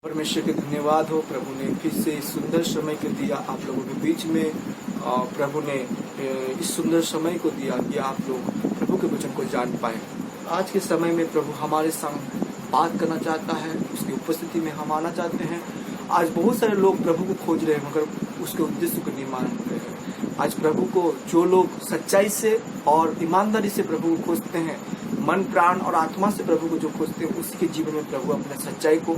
परमेश्वर के धन्यवाद हो। प्रभु ने फिर से इस सुंदर समय को दिया आप लोगों के बीच में। प्रभु ने इस सुंदर समय को दिया कि आप लोग प्रभु के वचन को जान पाए। आज के समय में प्रभु हमारे संग बात करना चाहता है, उसकी उपस्थिति में हम आना चाहते हैं। आज बहुत सारे लोग प्रभु को खोज रहे हैं मगर उसके उद्देश्य को नहीं मान रहे हैं। आज प्रभु को जो लोग सच्चाई से और ईमानदारी से प्रभु को खोजते हैं, मन प्राण और आत्मा से प्रभु को जो खोजते हैं, उसके जीवन में प्रभु अपने सच्चाई को,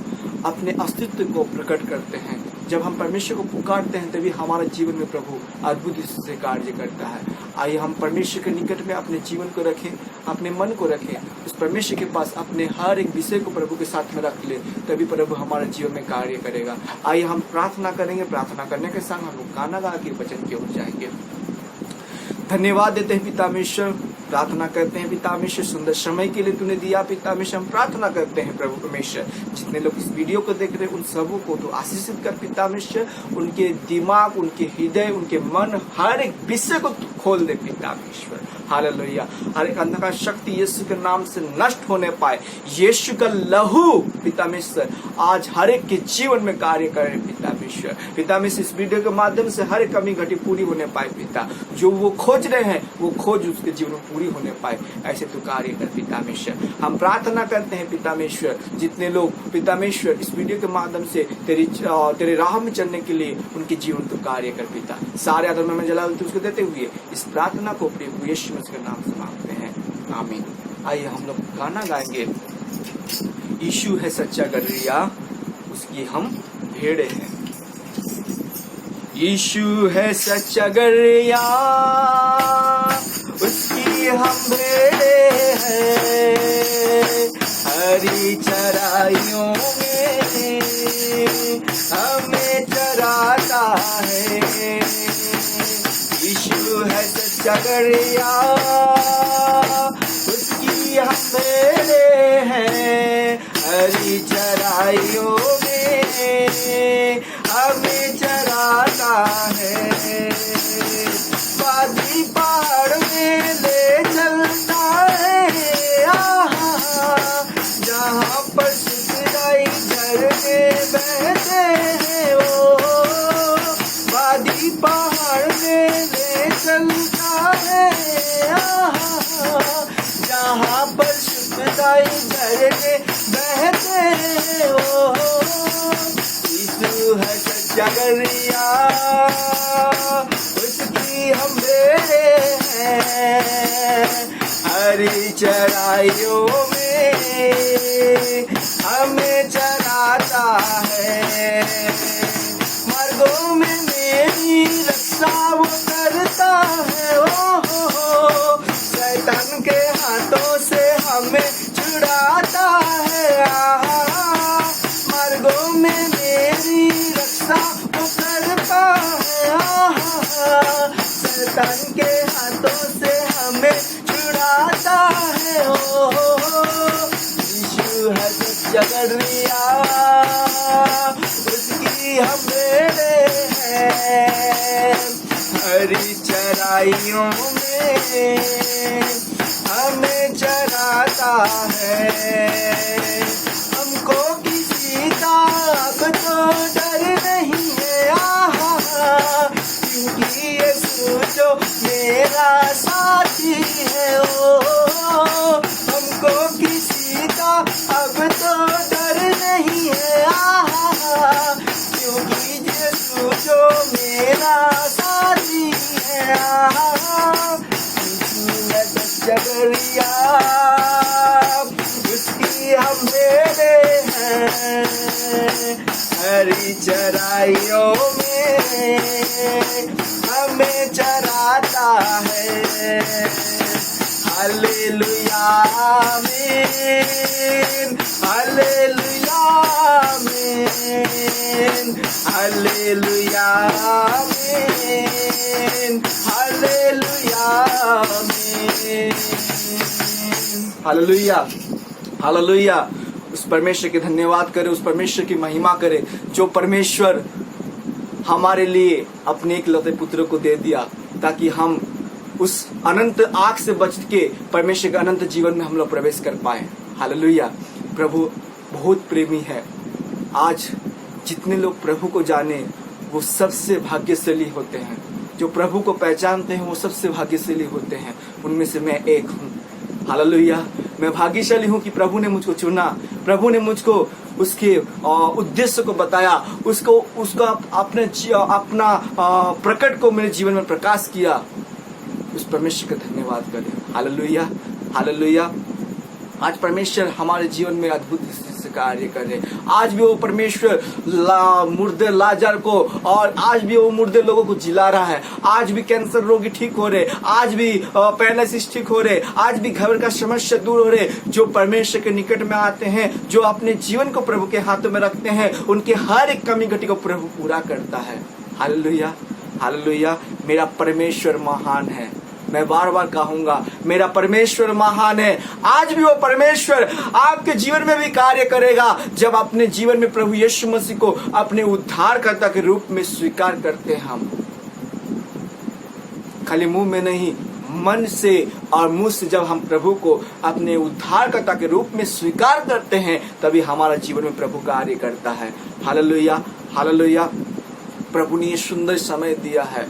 अपने अस्तित्व को प्रकट करते हैं। जब हम परमेश्वर को पुकारते हैं तभी हमारा जीवन में प्रभु अद्भुत से कार्य करता है। आइए हम परमेश्वर के निकट में अपने जीवन को रखें, अपने मन को रखें, उस परमेश्वर के पास अपने हर एक विषय को प्रभु के साथ में रख ले, तभी प्रभु हमारे जीवन में कार्य करेगा। आइए हम प्रार्थना करेंगे। प्रार्थना करने के संग हम लोग गाना गा के वचन की ओर जाएंगे। धन्यवाद देते हैं पिता परमेश्वर, प्रार्थना करते हैं पिता परमेश्वर सुंदर समय के लिए तूने दिया। पिता परमेश्वर हम प्रार्थना करते हैं प्रभु परमेश्वर, जितने लोग इस वीडियो को देख रहे हैं उन सबों को तो आशीषित कर पिता परमेश्वर। उनके दिमाग, उनके हृदय, उनके मन, हर एक विषय को खोल दे पिता परमेश्वर। हालेलुया। हर एक अंधकार शक्ति यीशु के नाम से नष्ट होने पाए। यीशु का लहू पिता परमेश्वर आज हर एक के जीवन में कार्य करे पिता परमेश्वर। पिता परमेश्वर इस वीडियो के माध्यम से हर एक कमी घटी पूरी होने पाए पिता। जो वो खोज रहे हैं वो खोज उसके जीवन में पूरी होने पाए, ऐसे तू कार्य कर पिता परमेश्वर। हम प्रार्थना करते हैं पिता परमेश्वर, जितने लोग पिता परमेश्वर इस वीडियो के माध्यम से तेरे राह में चलने के लिए उनके जीवन तू कार्य कर पिता। सारे आदर में जलाल उसको देते हुए इस प्रार्थना को प्रभु यीशु मसीह के नाम से मांगते हैं, आमीन। आइए हम लोग गाना गाएंगे। यीशु है सच्चा गदरिया, उसकी हम भेड़े हैं। यीशु है सच्चा गदरिया, उसकी हम भेड़े हैं। हरी चराइयों में हमें चराता है। यीशु है सच्चा गदरिया, उसकी हम भेड़े हैं। हरी चराइयों में हमें चराता है। वादी पहाड़ में ले चलता है, जहाँ पर सुखदाई झरने बहते हैं। वो वादी पहाड़ में ले चलता है, जहाँ पर सुखदाई झरने बहते हैं। वो यीशु है सच्चा गदरिया, उसकी हम भेड़े हैं। हरी चराइयों में हमें चराता है। मार्गों में मेरी रक्षा वो करता है। ओ शैतान के हाथों से हमें छुड़ाता है। मार्गों में मेरी रक्षा वो करता है। शैतान के हाथों से हमें छुड़ाता है। यीशु है सच्चा गदरिया, उसकी हम भेड़े हैं। हरी चराइयों में हमें चराता है। हमको किसी का अब तो डर नहीं है, क्योंकि यीशु जो मेरा साथी है। ओ हमको किसी का अब तो डर नहीं है, क्योंकि यीशु जो मेरा साथी है। यीशु है सच्चा गदरिया, उसकी हम भेड़े हैं। हरी चराइयों में हमें चराता है। हालेलुया आमीन, हालेलुया आमीन, हालेलुया आमीन, हालेलुया आमीन। Hallelujah, hallelujah. उस परमेश्वर के धन्यवाद करे, उस परमेश्वर की महिमा करे जो परमेश्वर हमारे लिए अपने इकलौते पुत्र को दे दिया ताकि हम उस अनंत आग से बच के परमेश्वर के अनंत जीवन में हम लोग प्रवेश कर पाए। हालेलुया। प्रभु बहुत प्रेमी है। आज जितने लोग प्रभु को जाने वो सबसे भाग्यशाली होते हैं। जो प्रभु को पहचानते हैं वो सबसे भाग्यशाली होते हैं। उनमें से मैं एक हूँ। हालेलुया। मैं भाग्यशाली हूँ कि प्रभु ने मुझको चुना, प्रभु ने मुझको उसके उद्देश्य को बताया, उसका अपना प्रकट को मेरे जीवन में प्रकाश किया। उस परमेश्वर का धन्यवाद करें। Hallelujah, hallelujah. आज परमेश्वर हमारे जीवन में अद्भुत से कार्य कर रहे। आज भी वो परमेश्वर मुर्दे लाजर को और आज भी वो मुर्दे लोगों को जिला रहा है। आज भी कैंसर रोगी ठीक हो रहे, आज भी पैरालिसिस ठीक हो रहे, आज भी घर का समस्या दूर हो रहे। जो परमेश्वर के निकट में आते हैं, जो अपने जीवन को प्रभु के हाथों में रखते हैं, उनके हर एक कमी घटी को प्रभु पूरा करता है। Hallelujah, hallelujah. मेरा परमेश्वर महान है। मैं बार बार कहूंगा, मेरा परमेश्वर महान है। आज भी वो परमेश्वर आपके जीवन में भी कार्य करेगा जब अपने जीवन में प्रभु यीशु मसीह को अपने उद्धारकर्ता के रूप में स्वीकार करते हैं। हम खाली मुंह में नहीं, मन से और मुंह से जब हम प्रभु को अपने उद्धारकर्ता के रूप में स्वीकार करते हैं, तभी हमारा जीवन में प्रभु कार्य करता है। Hallelujah, hallelujah. प्रभु ने ये सुंदर समय दिया है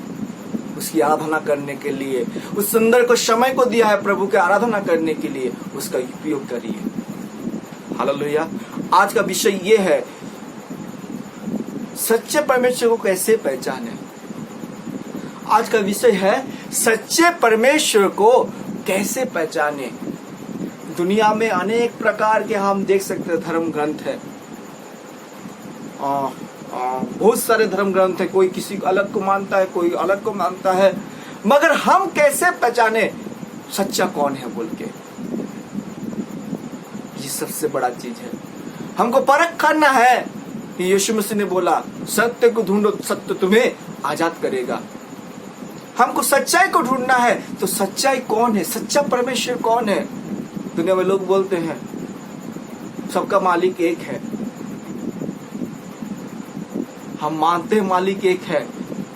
उसकी आराधना करने के लिए, उस सुंदर को समय को दिया है प्रभु की आराधना करने के लिए, उसका उपयोग करिए। हालेलुया। आज का विषय ये है, सच्चे परमेश्वर को कैसे पहचाने। आज का विषय है सच्चे परमेश्वर को कैसे पहचाने। दुनिया में अनेक प्रकार के हम देख सकते हैं धर्म ग्रंथ है, बहुत सारे धर्म ग्रंथ है। कोई किसी अलग को मानता है, कोई अलग को मानता है, मगर हम कैसे पहचाने सच्चा कौन है बोल के। ये सबसे बड़ा चीज है। हमको परख करना है। यीशु मसीह ने बोला, सत्य को ढूंढो, सत्य तुम्हें आजाद करेगा। हमको सच्चाई को ढूंढना है। तो सच्चाई कौन है, सच्चा परमेश्वर कौन है। दुनिया में लोग बोलते हैं सबका मालिक एक है। हम मानते हैं मालिक एक है,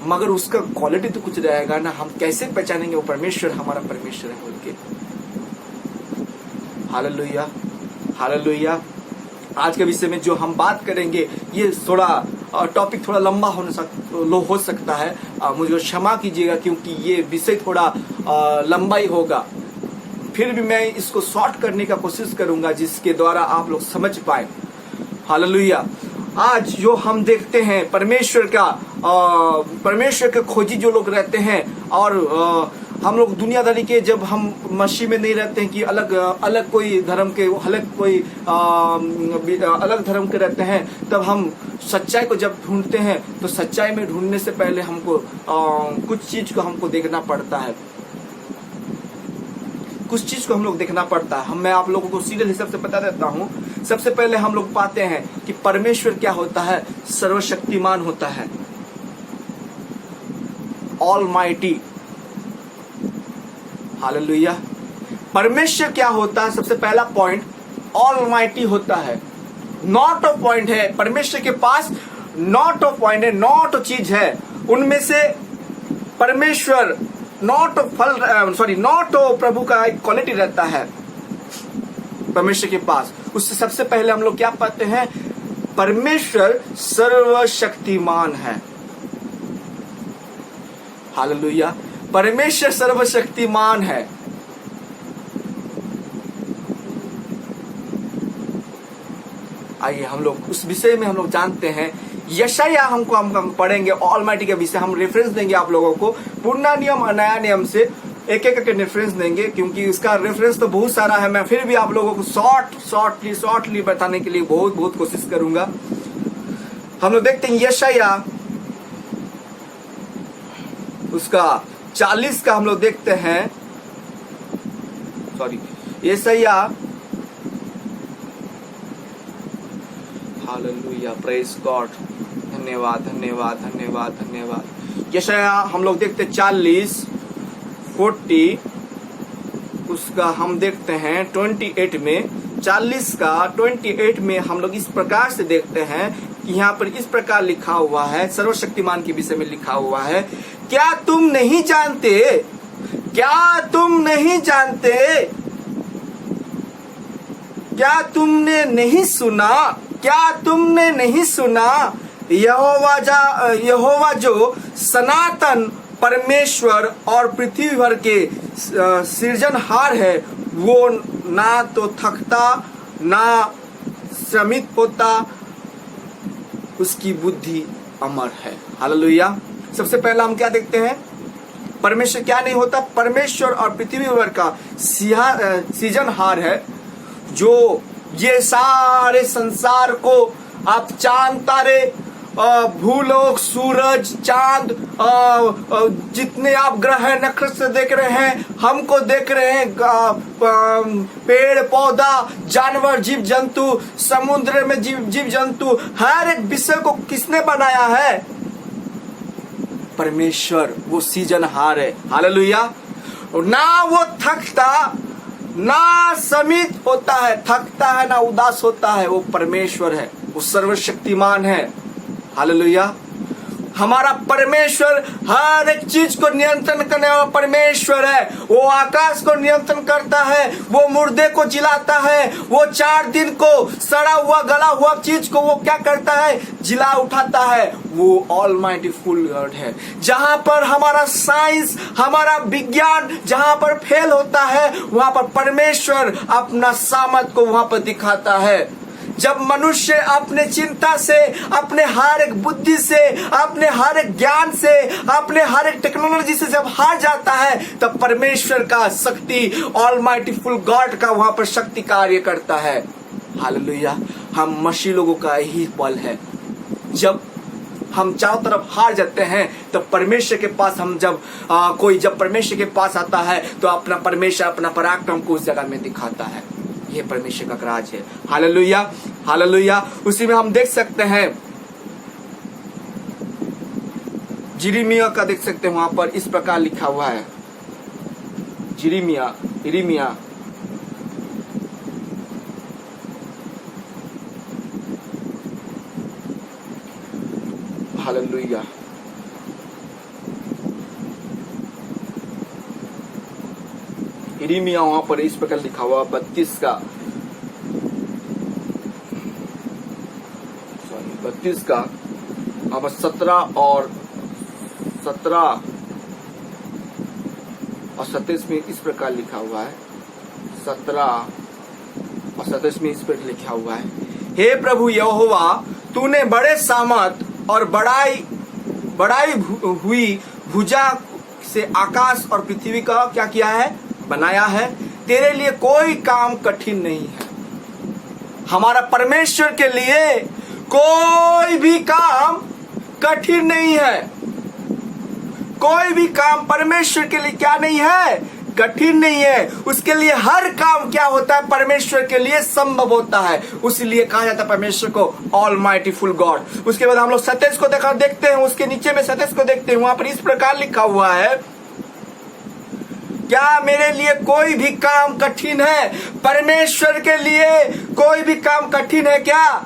मगर उसका क्वालिटी तो कुछ रहेगा ना। हम कैसे पहचानेंगे वो परमेश्वर हमारा परमेश्वर है बोल के। Hallelujah, hallelujah. आज के विषय में जो हम बात करेंगे, ये थोड़ा टॉपिक थोड़ा लंबा हो सकता है। मुझे क्षमा कीजिएगा क्योंकि ये विषय थोड़ा लंबा ही होगा। फिर भी मैं इसको शॉर्ट करने का कोशिश करूंगा जिसके द्वारा आप लोग समझ पाए। हालेलुया। आज जो हम देखते हैं परमेश्वर के खोजी जो लोग रहते हैं, और हम लोग दुनियादारी के, जब हम मसीह में नहीं रहते हैं कि अलग कोई धर्म के, अलग धर्म के रहते हैं, तब हम सच्चाई को जब ढूंढते हैं तो सच्चाई में ढूंढने से पहले हमको कुछ चीज को हमको देखना पड़ता है। कुछ चीज को हम लोग देखना पड़ता है। मैं आप लोगों को सीधे हिसाब से बता देता हूँ। सबसे पहले हम लोग पाते हैं कि परमेश्वर क्या होता है, सर्वशक्तिमान होता है, ऑलमाइटी। हालेलुया। परमेश्वर क्या होता है, सबसे पहला पॉइंट ऑलमाइटी होता है। नॉट ऑफ पॉइंट है परमेश्वर के पास, नॉट ऑफ पॉइंट है, नॉट चीज है। उनमें से परमेश्वर नॉट प्रभु का एक क्वालिटी रहता है परमेश्वर के पास। उससे सबसे पहले हम लोग क्या पाते हैं, परमेश्वर सर्वशक्तिमान है। हालेलुया। परमेश्वर सर्वशक्तिमान है। आइए हम लोग उस विषय में हम लोग जानते हैं। यशाया हम पढ़ेंगे ऑलमाइटी के विषय। हम रेफरेंस देंगे आप लोगों को, पुराना नियम और नया नियम से एक एक करके रेफरेंस देंगे, क्योंकि इसका रेफरेंस तो बहुत सारा है। मैं फिर भी आप लोगों को शॉर्टली बताने के लिए बहुत कोशिश करूंगा। हम लोग देखते हैं यशाया उसका 40 का हम लोग देखते हैं, यशाया, हालेलुया, प्रेज गॉड। धन्यवाद धन्यवाद धन्यवाद धन्यवाद। यशाया हम लोग देखते 40 उसका हम देखते हैं 28 में। 40 का 28 में हम लोग इस प्रकार से देखते हैं कि यहाँ पर इस प्रकार लिखा हुआ है, सर्वशक्तिमान के विषय में लिखा हुआ है, क्या तुम नहीं जानते क्या तुमने नहीं सुना, क्या तुमने नहीं सुना, यहोवा जो सनातन परमेश्वर और पृथ्वी भर के सृजनहार है, वो ना तो थकता ना श्रमित होता, उसकी बुद्धि अमर है। हालेलुया। सबसे पहला हम क्या देखते हैं, परमेश्वर क्या नहीं होता, परमेश्वर और पृथ्वी भर का सृजनहार है, जो ये सारे संसार को आप चांद तारे, भूलोक, सूरज, चांद, जितने आप ग्रह नक्षत्र देख रहे हैं, हमको देख रहे हैं, पेड़ पौधा, जानवर, जीव जंतु, समुद्र में जीव जंतु, हर एक विषय को किसने बनाया है, परमेश्वर। वो सृजनहार है। हालेलुया। ना वो थकता ना श्रमित होता है, थकता है ना उदास होता है, वो परमेश्वर है, वो सर्वशक्तिमान है। हालेलुया। हमारा परमेश्वर हर एक चीज को नियंत्रण करने वाला परमेश्वर है। वो आकाश को नियंत्रण करता है, वो मुर्दे को जिलाता है, वो 4 दिन को सड़ा हुआ गला हुआ चीज को वो क्या करता है, जिला उठाता है। वो ऑलमाइटी फुल गॉड है। जहां पर हमारा साइंस, हमारा विज्ञान जहां पर फेल होता है, वहां पर परमेश्वर अपना सामर्थ को वहां पर दिखाता है। जब मनुष्य अपने चिंता से, अपने हर एक बुद्धि से, अपने हर एक ज्ञान से, अपने हर एक टेक्नोलॉजी से जब हार जाता है, तब परमेश्वर का शक्ति, ऑलमाइटी फुल गॉड का वहां पर शक्ति कार्य करता है। हालेलुया। हम मसीह लोगों का यही पल है, जब हम चारों तरफ हार जाते हैं, तो परमेश्वर के पास हम जब जब परमेश्वर के पास आता है, तो अपना परमेश्वर अपना पराक्रम को उस जगह में दिखाता है। ये परमेश्वर का राज है। हालेलुया। हालेलुया। उसी में हम देख सकते हैं, यिर्मयाह का देख सकते हैं, वहां पर इस प्रकार लिखा हुआ है, यिर्मयाह हालेलुया। यिर्मयाह वहां पर इस प्रकार लिखा हुआ 32 का अब 17 और 27 में इस प्रकार लिखा हुआ है, 17 और 27 में इस प्रकार लिखा हुआ है, हे प्रभु यहोवा, तूने बड़े सामर्थ और बढ़ाई हुई भुजा से आकाश और पृथ्वी का क्या किया है, बनाया है। तेरे लिए कोई काम कठिन नहीं है। हमारा परमेश्वर के लिए कोई भी काम कठिन नहीं है। कोई भी काम परमेश्वर के लिए क्या नहीं है, कठिन नहीं है। उसके लिए हर काम क्या होता है, परमेश्वर के लिए संभव होता है। उसीलिए कहा जाता है परमेश्वर को ऑलमाइटी फुल गॉड। उसके बाद हम लोग 27 को देखते हैं, उसके नीचे में 27 को देखते हैं, वहां पर इस प्रकार लिखा हुआ है, क्या मेरे लिए कोई भी काम कठिन है? परमेश्वर के लिए कोई भी काम कठिन है क्या?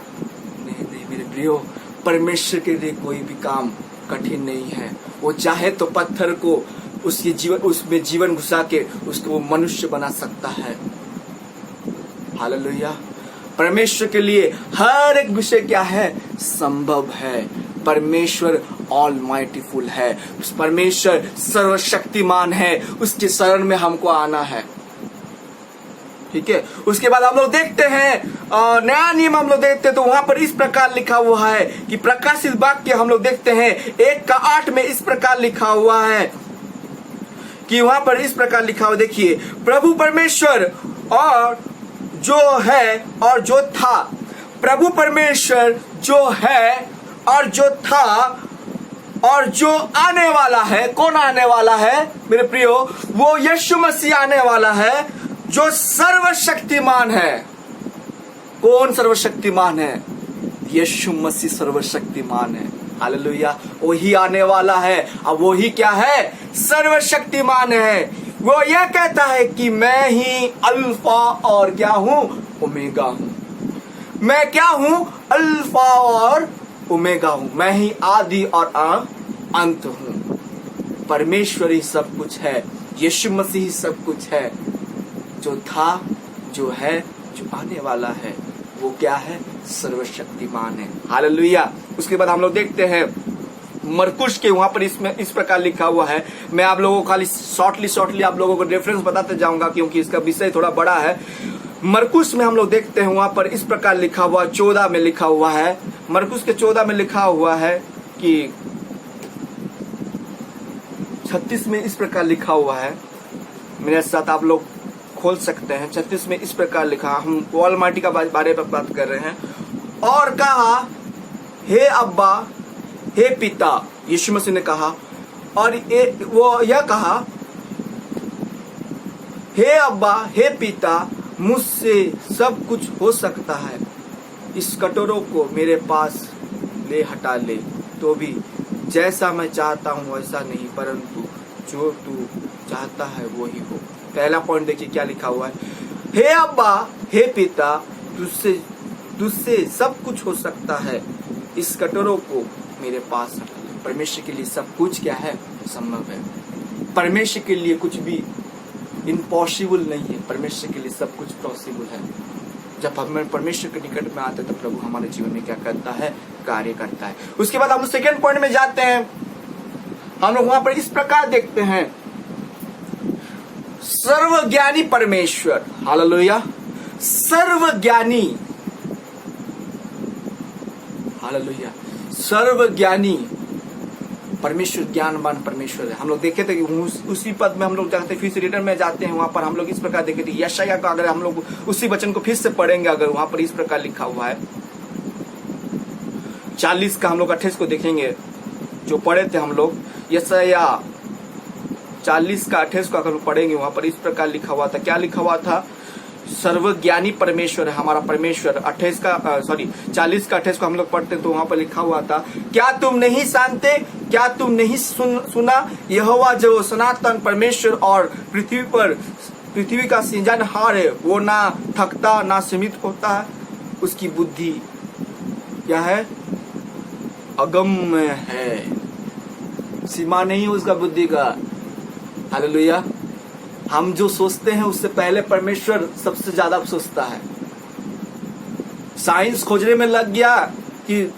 नहीं मेरे प्रियो, परमेश्वर के लिए कोई भी काम कठिन नहीं है। वो चाहे तो पत्थर को उसमें जीवन घुसा के उसको मनुष्य बना सकता है। हालेलुया। परमेश्वर के लिए हर एक विषय क्या है, संभव है। परमेश्वर ऑलमाइटीफुल है, परमेश्वर सर्वशक्तिमान है। उसके शरण में हमको आना है। ठीक है। उसके बाद हम लोग देखते हैं नया नियम हम लोग देखते हैं, तो वहां पर इस प्रकार लिखा हुआ है कि प्रकाशित वाक्य हम लोग देखते हैं 1:8 में इस प्रकार लिखा हुआ है कि वहां पर इस प्रकार लिखा हुआ, देखिए, प्रभु परमेश्वर और जो है और जो था, प्रभु परमेश्वर जो है और जो था और जो आने वाला है। कौन आने वाला है मेरे प्रियो? वो यीशु मसीह आने वाला है जो सर्वशक्तिमान है। कौन सर्वशक्तिमान है? यीशु मसीह सर्वशक्तिमान है। हालेलुया। वही आने वाला है। अब वही क्या है? सर्वशक्तिमान है। वो यह कहता है कि मैं ही अल्फा और क्या हूं? ओमेगा हूं। मैं क्या हूं? अल्फा और ओमेगा हूं। मैं ही आदि और अंत हूं। परमेश्वर ही सब कुछ है। यीशु मसीह ही सब कुछ है, जो था, जो है जो आने वाला है वो क्या है? सर्वशक्तिमान है। हालेलुया। उसके बाद हम लोग देखते हैं मरकुश के, वहां पर इसमें इस प्रकार लिखा हुआ है। मैं आप लोगों को खाली शॉर्टली आप लोगों को रेफरेंस बताते जाऊंगा क्योंकि इसका विषय थोड़ा बड़ा है। मरकुश में हम लोग देखते हैं वहां पर इस प्रकार लिखा हुआ, 14 में लिखा हुआ है, मरकुश के 14 में लिखा हुआ है कि 36 में इस प्रकार लिखा हुआ है, मेरे साथ आप लोग खोल सकते हैं। 36 में इस प्रकार लिखा, हम ऑलमाइटी का बारे में बात कर रहे हैं। और कहा, हे अब्बा, हे पिता, यीशु मसीह ने कहा, और वो यह कहा, हे अब्बा, हे पिता, मुझसे सब कुछ हो सकता है, इस कटोरों को मेरे पास ले हटा ले, तो भी जैसा मैं चाहता हूं वैसा नहीं, परंतु जो तू चाहता है वो ही हो। पहला पॉइंट देखिए क्या लिखा हुआ है, हे अब्बा, हे पिता, तुझसे सब कुछ हो सकता है, इस कटोरों को मेरे पास हटा ले। परमेश्वर के लिए सब कुछ क्या है? संभव है। परमेश्वर के लिए कुछ भी इम्पॉसिबल नहीं है, परमेश्वर के लिए सब कुछ पॉसिबल है। जब हम परमेश्वर के निकट में आते हैं तो प्रभु हमारे जीवन में क्या करता है? कार्य करता है। उसके बाद हम लोग सेकेंड पॉइंट में जाते हैं। हम लोग वहां पर इस प्रकार देखते हैं, सर्वज्ञानी परमेश्वर, हालेलुया, सर्वज्ञानी, हालेलुया, सर्वज्ञानी परमेश्वर, ज्ञानवान परमेश्वर है। हम लोग देखे थे कि उसी पद में हम लोग जाते, फिर से रिटर्न में जाते हैं, वहां पर हम लोग इस प्रकार देखे थे, यशायाह का अगर हम लोग उसी वचन को फिर से पढ़ेंगे, अगर वहां पर इस प्रकार लिखा हुआ है, 40 का हम लोग 28 को देखेंगे जो पढ़े थे हम लोग, यशायाह 40 का 28 को अगर पढ़ेंगे, वहां पर इस प्रकार लिखा हुआ था। क्या लिखा हुआ था? सर्वज्ञानी परमेश्वर है हमारा परमेश्वर। 40 का 28 को हम लोग पढ़ते तो वहां पर लिखा हुआ था, क्या तुम नहीं जानते, क्या तुम नहीं सुना, यहोवा जो सनातन परमेश्वर और पृथ्वी का सृजनहार है, वो ना थकता ना सीमित होता है, उसकी बुद्धि क्या है? अगम्य है, सीमा नहीं है उसका बुद्धि का। हालेलुया। हम जो सोचते हैं उससे पहले परमेश्वर सबसे ज्यादा सोचता है। साइंस खोजने में लग गया कि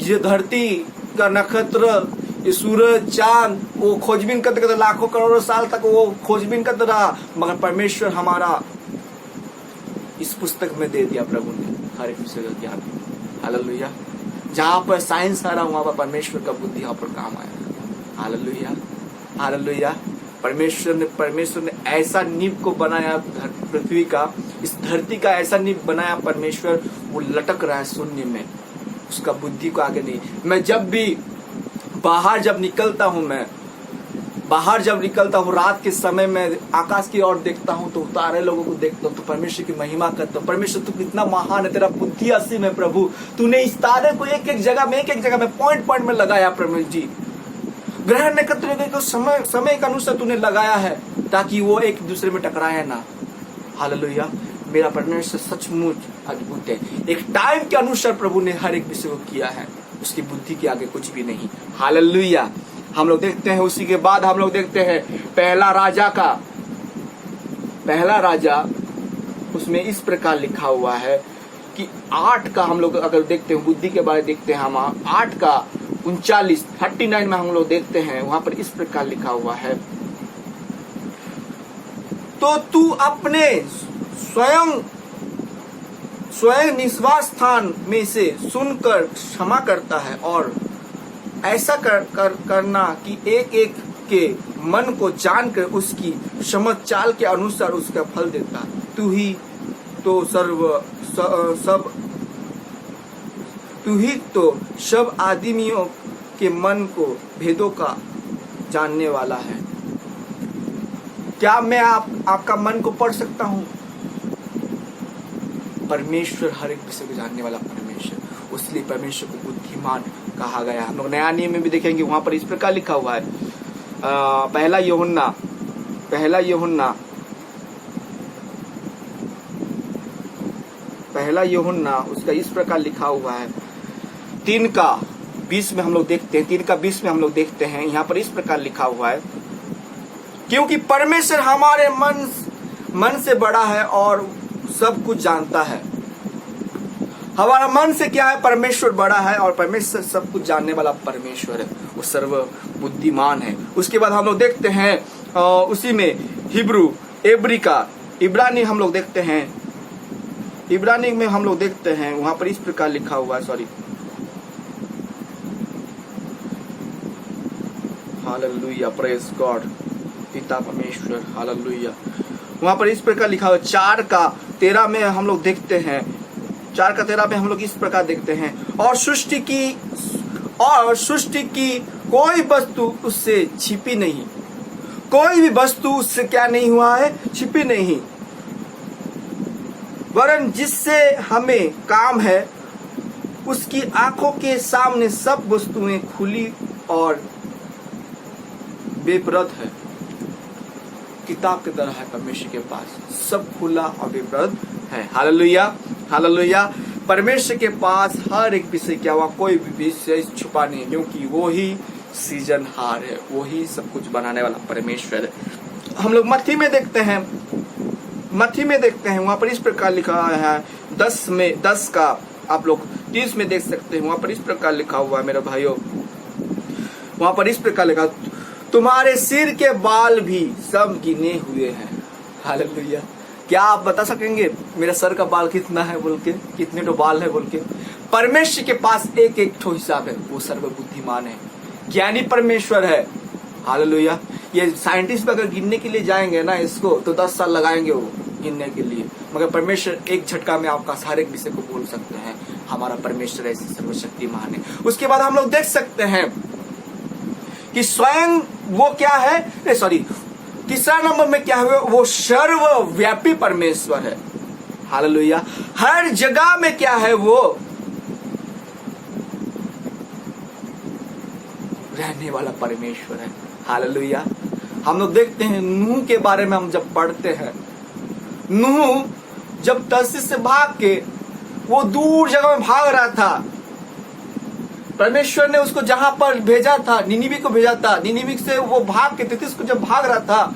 ये धरती का नक्षत्र, ये सूरज, चांद, वो खोजबीन करते करते लाखों करोड़ों साल तक वो खोजबीन करते रहा, मगर परमेश्वर हमारा इस पुस्तक में दे दिया प्रभु ने हर एक विषय का ज्ञान। हालेलुया। जहां पर साइंस आ रहा वहां पर परमेश्वर का बुद्धि यहाँ पर काम आया। Hallelujah, hallelujah. परमेश्वर ने ऐसा नींव को बनाया पृथ्वी का, इस धरती का ऐसा नींव बनाया परमेश्वर, वो लटक रहा है शून्य में, उसका बुद्धि को आगे नहीं। मैं जब भी बाहर निकलता हूँ रात के समय में आकाश की ओर देखता हूँ तो तारे लोगों को देखता हूँ तो परमेश्वर की महिमा करता हूँ। परमेश्वर तू कितना महान है, तेरा बुद्धि असीम है प्रभु। तूने इस तारे को एक एक जगह में पॉइंट में लगाया परमेश्वर जी। ग्रह नक्षत्र को समय के अनुसार तूने लगाया है ताकि वो एक दूसरे में टकराए ना। हालेलुया। मेरा परमेश्वर सचमुच अद्भुत है। एक टाइम के अनुसार प्रभु ने हर एक विषय को किया है, उसकी बुद्धि के आगे कुछ भी नहीं। हालेलुया। हम लोग देखते हैं, उसी के बाद हम लोग देखते हैं पहला राजा, उसमें इस प्रकार लिखा हुआ है कि 8 का हम लोग अगर देखते हैं, बुद्धि के बारे में देखते हैं, हम 8 का 39 में हम लोग देखते हैं, वहां पर इस प्रकार लिखा हुआ है, तो तू अपने स्वयं निवास स्थान में से सुनकर क्षमा करता है और ऐसा करना कि एक एक के मन को जानकर उसकी समझ चाल के अनुसार उसका फल देता। तू ही तो सब आदमियों के मन को भेदों का जानने वाला है। क्या मैं आपका मन को पढ़ सकता हूँ? परमेश्वर हर एक विषय को जानने वाला परमेश्वर, इसलिए परमेश्वर को बुद्धिमान कहा गया। हम लोग नया नियम में भी देखेंगे, वहां पर इस प्रकार लिखा हुआ है, पहला यूहन्ना उसका इस प्रकार लिखा हुआ है, 3 का 20 में हम लोग देखते हैं, 3 का 20 में हम लोग देखते हैं, यहाँ पर इस प्रकार लिखा हुआ है, क्योंकि परमेश्वर हमारे मन से बड़ा है और सब कुछ जानता है। हमारा मन से क्या है, परमेश्वर बड़ा है और परमेश्वर सब कुछ जानने वाला परमेश्वर है, वो सर्व बुद्धिमान है। उसके बाद हम लोग देखते हैं उसी में हिब्रू इब्रानी हम लोग देखते हैं, इब्रानी में हम लोग देखते हैं वहां पर इस प्रकार लिखा हुआ है, सॉरी, हालेलुया, प्रेज गॉड, पिता परमेश्वर, हालेलुया। वहां पर इस प्रकार लिखा हुआ 4:13 में हम लोग देखते हैं, 4:13 में हम लोग इस प्रकार देखते हैं, और सृष्टि की कोई वस्तु उससे छिपी नहीं, कोई भी वस्तु उससे क्या नहीं हुआ है, छिपी नहीं, वरन जिससे हमें काम है उसकी आंखों के सामने सब वस्तुएं खुली और बेपरद है। किताब की तरह है परमेश्वर के पास, सब खुला और बेपरद है। Hallelujah, hallelujah. परमेश्वर के पास हर एक विषय क्या हुआ, कोई भी विषय छुपा नहीं, क्योंकि वो ही सीजनहार है, वो ही सब कुछ बनाने वाला परमेश्वर है। हम लोग मत्ती में देखते हैं, वहां पर इस प्रकार लिखा है 10 का आप लोग 30 में देख सकते हैं, वहां पर इस प्रकार लिखा हुआ है मेरे भाइयों, वहां पर इस प्रकार लिखा, तुम्हारे सिर के बाल भी सब गिने हुए हैं। हालेलुया। क्या आप बता सकेंगे मेरा सर का बाल कितना है बोल के, कितने तो बाल है बोल के? परमेश्वर के पास एक एक ठो हिसाब है, वो सर्वबुद्धिमान है, ज्ञानी परमेश्वर है। हालेलुया। ये साइंटिस्ट अगर गिनने के लिए जाएंगे ना इसको तो 10 साल लगाएंगे वो गिनने के लिए, मगर परमेश्वर एक झटका में आपका हर एक विषय को बोल सकते हैं। हमारा परमेश्वर ऐसे सर्वशक्तिमान है। उसके बाद हम लोग देख सकते हैं कि स्वयं वो क्या है, सॉरी, तीसरा नंबर में क्या है, वो सर्वव्यापी परमेश्वर है। हालेलुया। हर जगह में क्या है, वो रहने वाला परमेश्वर है। हालेलुया। हम लोग देखते हैं नूह के बारे में, हम जब पढ़ते हैं, नूह जब तरसीस से भाग के वो दूर जगह में भाग रहा था, परमेश्वर ने उसको जहां पर भेजा था, निनिवे को भेजा था, निनिवे से वो भाग के तरसीस को जब भाग रहा था,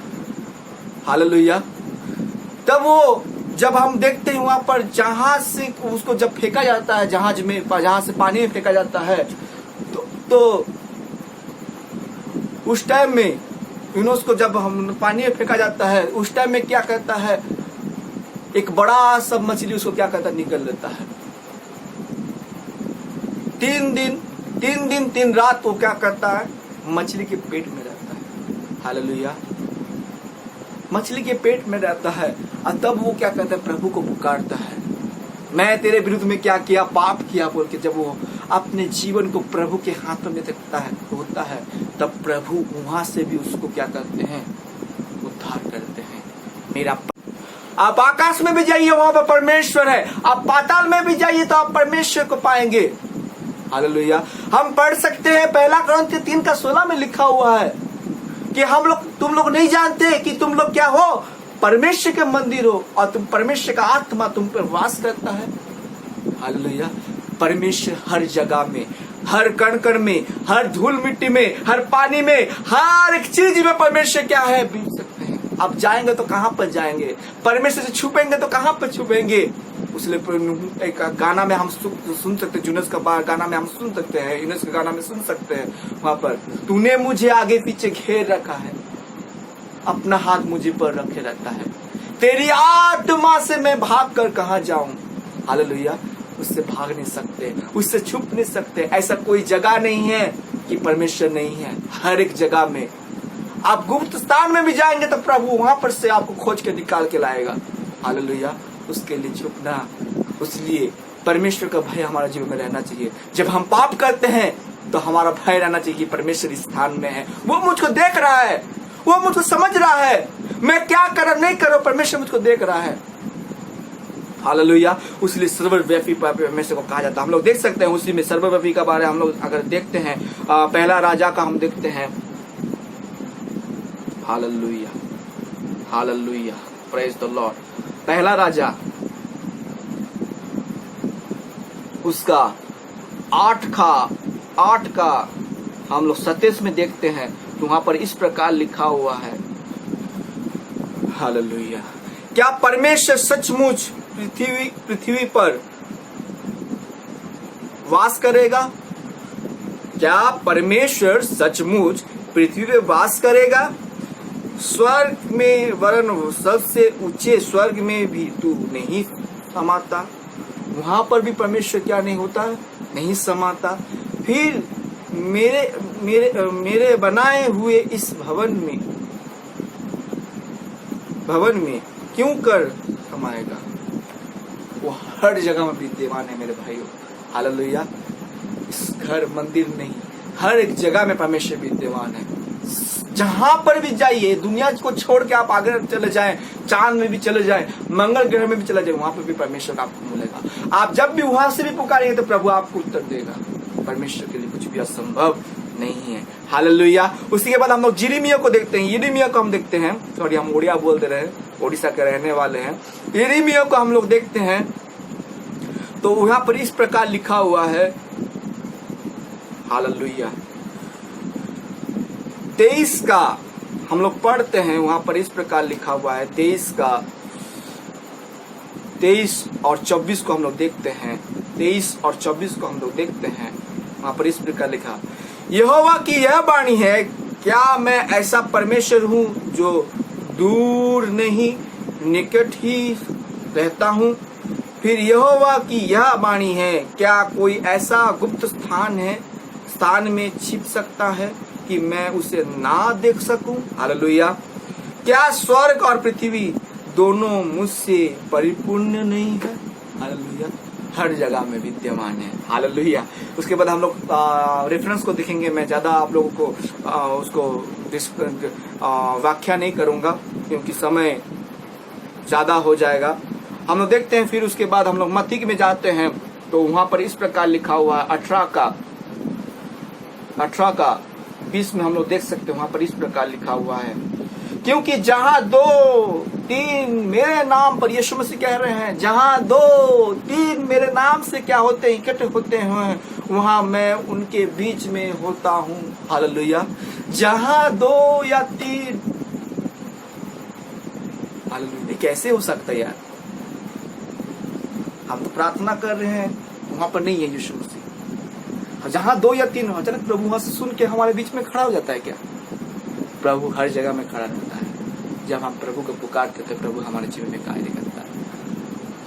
हालेलुया, तब वो जब हम देखते हैं वहां पर जहाज से उसको जब फेंका जाता है, जहाज से पानी में फेंका जाता है, तो उस टाइम में यूनुस को जब हम पानी में फेंका जाता है, उस टाइम में क्या कहता है, एक बड़ा सा मछली उसको क्या कहता है, निकल लेता है। 3 दिन 3 रात वो क्या करता है, मछली के पेट में रहता है। हालेलुया। मछली के पेट में रहता है, और तब वो क्या कहता है, प्रभु को पुकारता है, मैं तेरे विरुद्ध में क्या किया, पाप किया बोल के। जब वो अपने जीवन को प्रभु के हाथों में देखता है, होता है, तब प्रभु वहां से भी उसको क्या करते हैं, उद्धार करते हैं। मेरा आप आकाश में भी जाइए, वहां पर परमेश्वर है, आप पाताल में भी जाइए तो आप परमेश्वर को पाएंगे। हालेलुया। हम पढ़ सकते हैं 1 कुरिन्थियों 3:16 में लिखा हुआ है कि तुम लोग नहीं जानते कि तुम लोग क्या हो, परमेश्वर के मंदिर हो, और तुम परमेश्वर का आत्मा तुम पर वास करता है। हालेलुया। परमेश्वर हर जगह में, हर कण में, हर धूल मिट्टी में, हर पानी में, हर एक चीज में परमेश्वर क्या है, बीत सकते हैं। आप जाएंगे तो कहां पर जाएंगे, परमेश्वर से छुपेंगे तो कहां पर छुपेंगे। उसलिए एक गाना में हम सुन सकते हैं, यूनुस का गाना में हम सुन सकते हैं, यूनुस का गाना में सुन सकते हैं, वहां पर तूने मुझे आगे पीछे घेर रखा है, अपना हाथ मुझे पर रखे रहता है, तेरी आत्मा से मैं भाग कर कहां जाऊं। हालेलुया। उससे भाग नहीं सकते, उससे छुप नहीं सकते। ऐसा कोई जगह नहीं है कि परमेश्वर नहीं है, हर एक जगह में। आप गुप्त स्थान में भी जाएंगे तो प्रभु वहां पर से आपको खोज के निकाल के लाएगा। हालेलुया। उसके लिए छुपना, उसलिए परमेश्वर का भय हमारा जीवन में रहना चाहिए। जब हम पाप करते हैं तो हमारा भय रहना चाहिए कि परमेश्वर इस स्थान में है, वो मुझको देख रहा है, वो मुझको समझ रहा है, मैं क्या कर नहीं करो, परमेश्वर मुझको देख रहा है। हालेलुया। उसलिए सर्वव्यापी परमेश्वर को कहा जाता है। हम लोग देख सकते हैं उसी में सर्वव्यापी का बारे हम लोग अगर देखते हैं, 1 राजा का हम देखते हैं। Hallelujah, hallelujah, praise the Lord. 1 राजा उसका 8 का हम लोग 27 में देखते हैं, तो वहां पर इस प्रकार लिखा हुआ है। हालेलुया। क्या परमेश्वर सचमुच पृथ्वी पर वास करेगा? क्या परमेश्वर सचमुच पृथ्वी पे वास करेगा? स्वर्ग में वरन सबसे ऊंचे स्वर्ग में भी तू नहीं समाता? वहां पर भी परमेश्वर क्या नहीं होता है? नहीं समाता। फिर मेरे बनाए हुए इस भवन में क्यों कर समाएगा? वो हर जगह में विद्यमान है मेरे भाइयों। हालेलुया। इस घर मंदिर नहीं, हर एक जगह में परमेश्वर विद्यमान है। जहां पर भी जाइए, दुनिया को छोड़ के आप आगे चले जाएं, चांद में भी चले जाएं, मंगल ग्रह में भी चले जाएं, वहां पर भी परमेश्वर आपको मिलेगा। आप जब भी वहां से भी पुकारेंगे तो प्रभु आपको उत्तर देगा। परमेश्वर के लिए कुछ भी असंभव नहीं है। हालेलुया। उसी के बाद हम लोग यिर्मयाह को देखते हैं। यिर्मयाह को हम देखते हैं, सॉरी हम उड़िया बोल दे रहे हैं, उड़ीसा के रहने वाले हैं। यिर्मयाह को हम लोग देखते हैं तो वहां पर इस प्रकार लिखा हुआ है। हालेलुया। 23 का हम लोग पढ़ते हैं, वहां पर इस प्रकार लिखा हुआ है। 23 और 24 को हम लोग देखते हैं। 23 और 24 को हम लोग देखते हैं। वहां पर इस प्रकार लिखा, यहोवा की यह वाणी है, क्या मैं ऐसा परमेश्वर हूं जो दूर नहीं निकट ही रहता हूं? फिर यहोवा की यह वाणी है, क्या कोई ऐसा गुप्त स्थान में छिप सकता है कि मैं उसे ना देख सकूं? हालेलुया। क्या स्वर्ग और पृथ्वी दोनों मुझसे परिपूर्ण नहीं है? हालेलुया। हर जगह में विद्यमान है। हालेलुया। उसके बाद हम लोग रेफरेंस को देखेंगे। मैं ज्यादा आप लोगों को उसको व्याख्या नहीं करूंगा क्योंकि समय ज्यादा हो जाएगा। हम लोग देखते हैं। फिर उसके बाद हम लोग मत्ती में जाते हैं तो वहां पर इस प्रकार लिखा हुआ है। 18 का 20 में हम लोग देख सकते हैं। वहां पर इस प्रकार लिखा हुआ है, क्योंकि जहां 2-3 मेरे नाम पर, यीशु मसीह कह रहे हैं, जहां 2-3 मेरे नाम से क्या होते हैं, इकट्ठे होते हैं, वहां मैं उनके बीच में होता हूं। हालेलुया। जहां 2 या 3, हालेलुया। कैसे हो सकता है यार? हम तो प्रार्थना कर रहे हैं, वहां पर नहीं है यीशु मसीह। जहां 2 या 3 अचानक प्रभु वहां से सुन के हमारे बीच में खड़ा हो जाता है क्या? प्रभु हर जगह में खड़ा रहता है। जब हम प्रभु को पुकारते थे, प्रभु हमारे जीवन में कार्य करता है।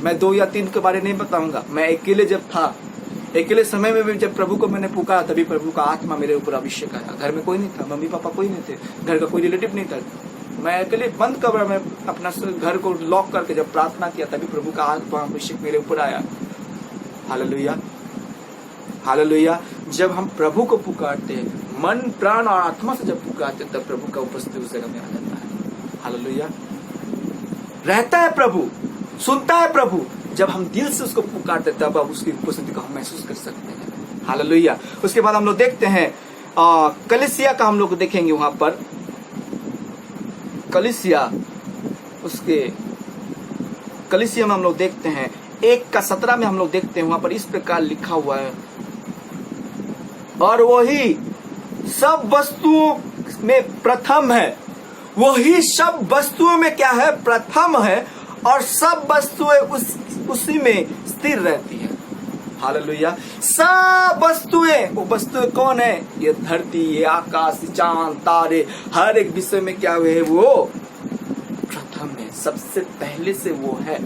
मैं 2 या 3 के बारे नहीं बताऊंगा। मैं अकेले जब था, अकेले समय में भी जब प्रभु को मैंने पुकारा, तभी प्रभु का आत्मा मेरे ऊपर अभिषेक आया। घर में कोई नहीं था, मम्मी पापा कोई नहीं थे, घर का कोई रिलेटिव नहीं था। मैं अकेले बंद कमरा में अपना घर को लॉक करके जब प्रार्थना किया, तभी प्रभु का आत्मा अभिषेक मेरे ऊपर आया। हालेलुया। हालेलुया। जब हम प्रभु को पुकारते हैं, मन प्राण और आत्मा से जब पुकारते हैं, तब प्रभु का उपस्थिति उस जगह में आ जाता है। हालेलुया। रहता है प्रभु, सुनता है प्रभु। जब हम दिल से उसको पुकारते, तब अब उसकी उपस्थिति को हम महसूस कर सकते हैं। हालेलुया। उसके बाद हम लोग देखते हैं कलीसिया का हम लोग देखेंगे। वहां पर कलीसिया में हम लोग देखते हैं 1:17 में हम लोग देखते हैं। वहां पर इस प्रकार लिखा हुआ है, और वही सब वस्तुओं में प्रथम है। वही सब वस्तुओं में क्या है? प्रथम है। और सब वस्तुएं उसी में स्थिर रहती है। हालेलुया। सब वस्तुएं, वो वस्तुएं कौन है? ये धरती, ये आकाश, चांद, तारे, हर एक विषय में क्या है? वो प्रथम है, सबसे पहले से वो है।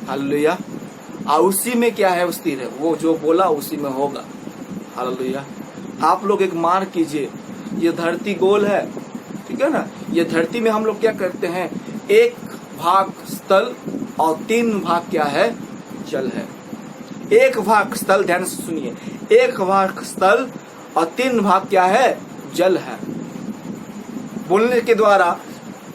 हालेलुया। और उसी में क्या है? वो स्थिर है। वो जो बोला उसी में होगा। हालेलुया। आप लोग एक मार कीजिए, ये धरती गोल है, ठीक है ना? ये धरती में हम लोग क्या करते हैं? 1 भाग स्थल और 3 भाग क्या है? जल है। 1 भाग स्थल, ध्यान से सुनिए, 1 भाग स्थल और 3 भाग क्या है? जल है। बोलने के द्वारा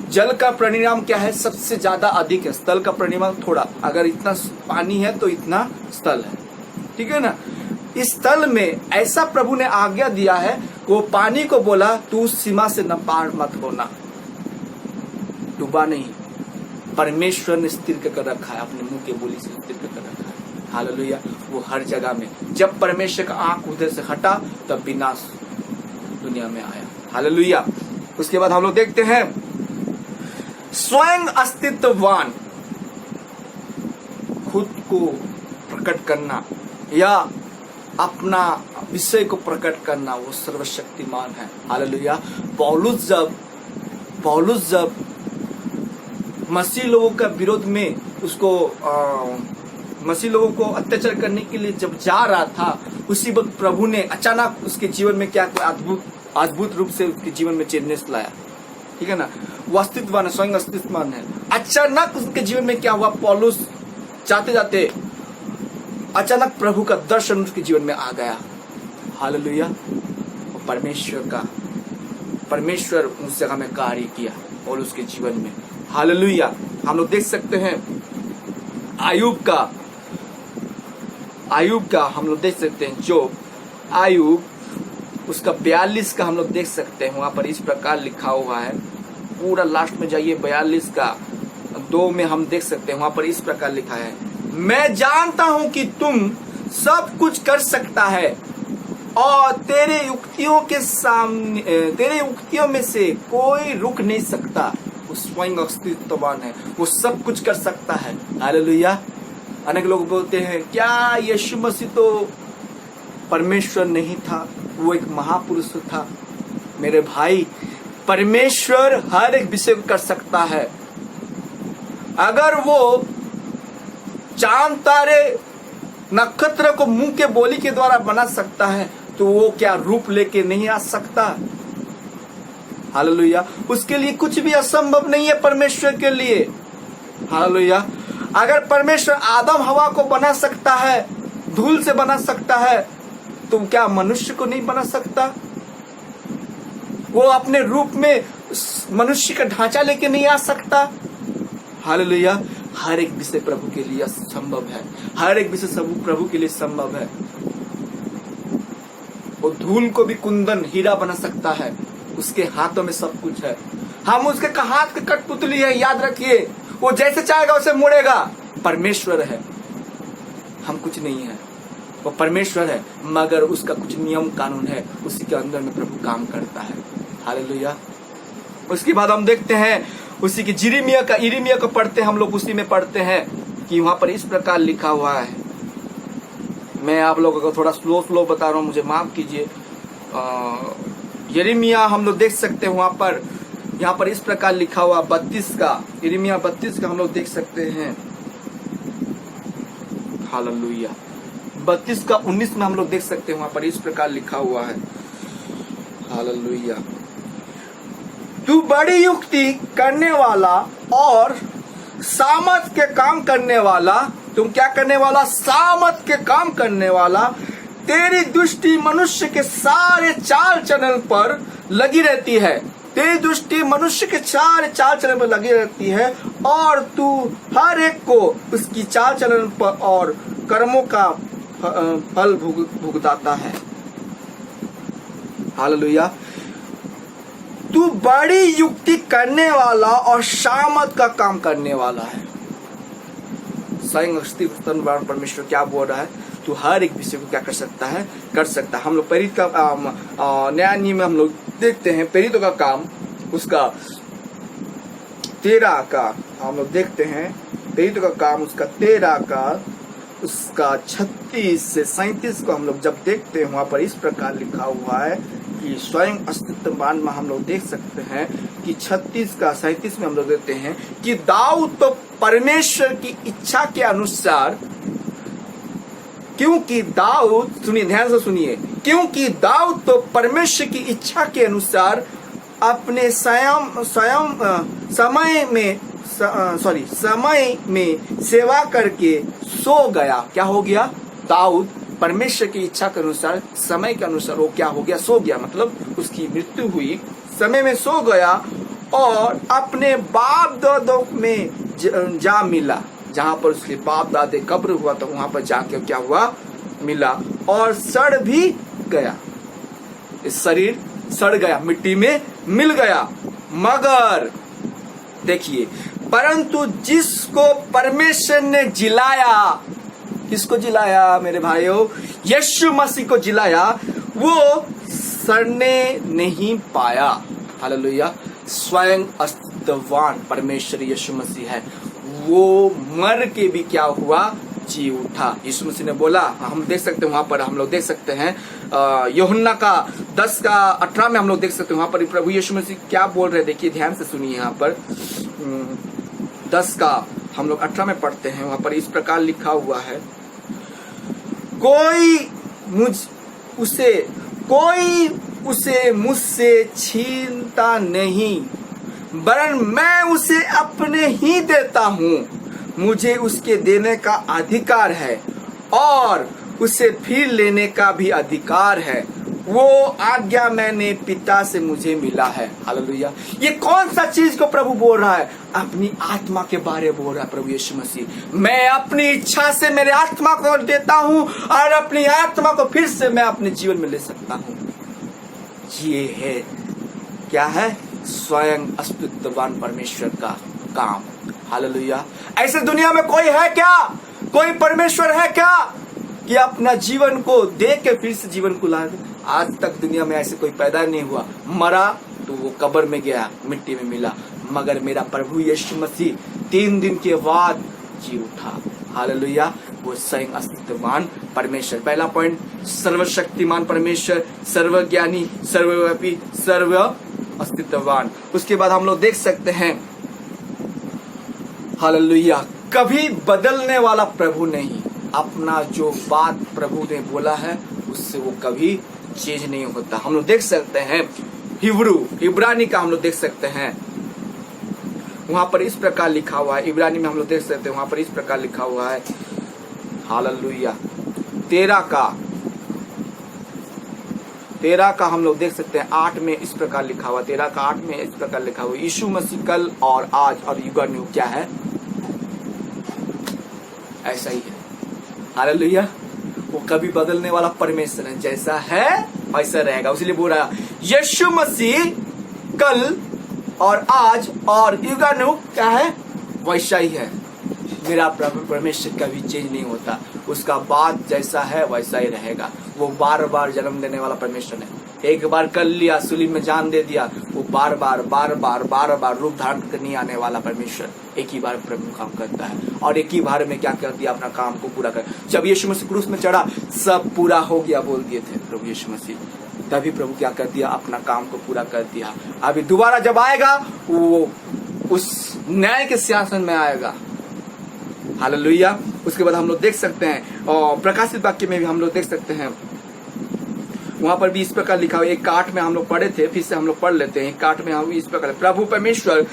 जल का परिणाम क्या है? सबसे ज्यादा अधिक है। स्थल का परिणाम थोड़ा, अगर इतना पानी है तो इतना स्थल है, ठीक है ना? इस स्थल में ऐसा प्रभु ने आज्ञा दिया है, वो पानी को बोला तू उस सीमा से न पार मत होना। डूबा नहीं, परमेश्वर ने स्थिर कर रखा है, अपने मुंह के बोली से स्थिर कर रखा है। हालेलुया। वो हर जगह में, जब परमेश्वर का आंख उधर से हटा, तब विनाश दुनिया में आया। हालेलुया। उसके बाद हम लोग देखते हैं स्वयं अस्तित्ववान। खुद को प्रकट करना या अपना विषय को प्रकट करना, वो सर्वशक्तिमान है। हालेलुया। पौलुस जब मसीह लोगों का विरोध में उसको मसीह लोगों को अत्याचार करने के लिए जब जा रहा था, उसी वक्त प्रभु ने अचानक उसके जीवन में क्या अद्भुत रूप से उसके जीवन में चेंजनेस लाया। ठीक है ना, वो अस्तित्ववान है, स्वयं अस्तित्ववान है। अचानक उसके जीवन में क्या हुआ, पौलुस जाते जाते अचानक प्रभु का दर्शन उसके जीवन में आ गया। हालेलुया। परमेश्वर उस जगह में कार्य किया और उसके जीवन में। हालेलुया। हम लोग देख सकते हैं आयुब का हम लोग देख सकते हैं, जो आयुब उसका 42 का हम लोग देख सकते हैं, वहां पर इस प्रकार लिखा हुआ है। पूरा लास्ट में जाइए, 42 का 2 में हम देख सकते हैं, वहां पर इस प्रकार लिखा है, मैं जानता हूं कि तुम सब कुछ कर सकता है और तेरे युक्तियों में से कोई रुक नहीं सकता। वो स्वयं अस्तित्ववान है, वो सब कुछ कर सकता है। हालेलुया। अनेक लोग बोलते हैं क्या यीशु मसीह तो परमेश्वर नहीं था, वो एक महापुरुष था। मेरे भाई, परमेश्वर हर एक विषय को कर सकता है। अगर वो चांद तारे नक्षत्र को मुंह के बोली के द्वारा बना सकता है, तो वो क्या रूप लेके नहीं आ सकता? हालेलुया। उसके लिए कुछ भी असंभव नहीं है परमेश्वर के लिए। हालेलुया। अगर परमेश्वर आदम हवा को बना सकता है, धूल से बना सकता है, तो क्या मनुष्य को नहीं बना सकता? वो अपने रूप में मनुष्य का ढांचा लेके नहीं आ सकता? हालेलुया। हर एक विषय प्रभु के लिए संभव है, हर एक विषय प्रभु के लिए संभव है। वो धूल को भी कुंदन हीरा बना सकता है, उसके हाथों में सब कुछ है। हम उसके हाथ के कठपुतली है, याद रखिए। वो जैसे चाहेगा उसे मोड़ेगा। परमेश्वर है, हम कुछ नहीं है। वो परमेश्वर है, मगर उसका कुछ नियम कानून है, उसी के अंदर में प्रभु काम करता है। हालेलुया। उसके बाद हम देखते हैं उसी की यिर्मयाह को पढ़ते हैं हम लोग, उसी में पढ़ते हैं कि वहां पर इस प्रकार लिखा हुआ है। मैं आप लोगों को थोड़ा स्लो बता रहा हूं, मुझे माफ कीजिए। यिर्मयाह हम लोग देख सकते हैं, वहां पर यहाँ पर इस प्रकार लिखा हुआ 32 का, यिर्मयाह 32 का हम लोग देख सकते हैं। हालेलुया। 32 का 19 में हम लोग देख सकते हैं, वहां पर इस प्रकार लिखा हुआ है। हालेलुया। तू बड़ी युक्ति करने वाला और सामर्थ के काम करने वाला, तुम क्या करने वाला? सामर्थ के काम करने वाला। तेरी दृष्टि मनुष्य के सारे चाल चलन पर लगी रहती है। तेरी दृष्टि मनुष्य के सारे चाल चलन पर लगी रहती है और तू हर एक को उसकी चाल चलन पर और कर्मों का फल भुगताता है। हालेलुया। तू बड़ी युक्ति करने वाला और सामर्थ का काम करने वाला है। स्वयं अस्तित्ववान परमेश्वर क्या बोल रहा है? तू हर एक विषय को क्या कर सकता है? कर सकता है। हम लोग प्रेरित का नया नियम में हम लोग देखते हैं, प्रेरितों का काम उसका 13 का हम लोग देखते हैं, प्रेरितों का काम उसका 13 का उसका 36 से 37 को हम लोग जब देखते हैं, वहां पर इस प्रकार लिखा हुआ है कि स्वयं अस्तित्ववान में हम लोग देख सकते हैं कि 36 का 37 में हम लोग देखते हैं कि दाऊद तो परमेश्वर की इच्छा के अनुसार, क्योंकि दाऊद, सुनिए ध्यान से सुनिए, क्योंकि दाऊद तो परमेश्वर की इच्छा के अनुसार अपने समय में सेवा करके सो गया। क्या हो गया? दाऊद परमेश्वर की इच्छा के अनुसार, समय के अनुसार वो क्या हो गया? सो गया। मतलब उसकी मृत्यु हुई, समय में सो गया और अपने बाप दादों में जा मिला। जहां पर उसके बाप दादे कब्र हुआ तो वहां पर जाके क्या हुआ? मिला और सड़ भी गया। इस शरीर सड़ गया, मिट्टी में मिल गया। मगर देखिए, परंतु जिसको परमेश्वर ने जिलाया, किसको जिलाया मेरे भाइयों? यीशु मसीह को जिलाया, वो सड़ने नहीं पाया। हालेलुया। स्वयं अस्तित्ववान परमेश्वर यीशु मसीह है, वो मर के भी क्या हुआ, जी उठा। यीशु मसीह ने बोला, हम देख सकते हैं वहां पर, हम लोग देख सकते हैं यूहन्ना का 10:18 में हम लोग देख सकते हैं वहां पर प्रभु यीशु मसीह क्या बोल रहे हैं। देखिए ध्यान से सुनिए, यहाँ पर 10 का हम लोग 18 में पढ़ते हैं। वहां पर इस प्रकार लिखा हुआ है, कोई उसे मुझसे छीनता नहीं, वरन मैं उसे अपने ही देता हूँ। मुझे उसके देने का अधिकार है और उसे फिर लेने का भी अधिकार है। वो आज्ञा मैंने पिता से मुझे मिला है। हालेलुया। ये कौन सा चीज को प्रभु बोल रहा है? अपनी आत्मा के बारे में बोल रहा है प्रभु यीशु मसीह। मैं अपनी इच्छा से मेरे आत्मा को देता हूँ और अपनी आत्मा को फिर से मैं अपने जीवन में ले सकता हूँ। ये है क्या है? स्वयं अस्तित्ववान परमेश्वर का काम। हालेलुया। ऐसे दुनिया में कोई है क्या? कोई परमेश्वर है क्या कि अपना जीवन को दे के फिर से जीवन को ला दे? आज तक दुनिया में ऐसे कोई पैदा नहीं हुआ। मरा तो वो कब्र में गया, मिट्टी में मिला, मगर मेरा प्रभु यीशु मसीह 3 दिन के बाद जी उठा। हालेलुया। वो स्वयं अस्तित्ववान परमेश्वर। पहला पॉइंट, सर्वशक्तिमान परमेश्वर, सर्वज्ञानी, सर्वव्यापी, सर्व अस्तित्ववान। उसके बाद हम लोग देख सकते हैं, हालेलुया, कभी बदलने वाला प्रभु नहीं। अपना जो बात प्रभु ने बोला है उससे वो कभी चेंज नहीं होता। हम लोग देख सकते हैं इब्रानी का हम लोग देख सकते हैं, वहां पर इस प्रकार लिखा हुआ है। इब्रानी में हम लोग देख सकते हैं, वहां पर इस प्रकार लिखा हुआ है, हालेलुया, 13 का हम लोग देख सकते हैं 8 में इस प्रकार लिखा हुआ, 13 का 8 में इस प्रकार लिखा हुआ, यीशु मसीह कल और आज और युगानुयुग क्या है? ऐसा ही है। हालेलुया। वो कभी बदलने वाला परमेश्वर है, जैसा है वैसा रहेगा। इसलिए बोल रहा है यीशु मसीह कल और आज और युगानुयुग क्या है? वैसा ही है। मेरा प्रभु परमेश्वर कभी चेंज नहीं होता। उसका बात जैसा है वैसा ही रहेगा। वो बार बार जन्म देने वाला परमेश्वर है। एक बार कर लिया, सूली में जान दे दिया, वो बार बार रूप धारण करने आने वाला परमेश्वर एक ही बार प्रभु काम करता है और एक ही बार में क्या कर दिया? अपना काम को पूरा कर। जब यीशु मसीह क्रूस में चढ़ा, सब पूरा हो गया बोल दिए थे प्रभु यीशु मसीह, तभी प्रभु क्या कर दिया? अपना काम को पूरा कर दिया। अभी दोबारा जब आएगा वो उस न्याय के सिंहासन में आएगा। हालेलुया। उसके बाद हम लोग देख सकते हैं और प्रकाशित वाक्य में भी हम लोग देख सकते हैं, वहां पर भी इस प्रकार लिखा हुआ। 1:8 में हम लोग पढ़े थे, फिर से हम लोग पढ़ लेते हैं। 1:8 में हम इस प्रकार, प्रभु परमेश्वर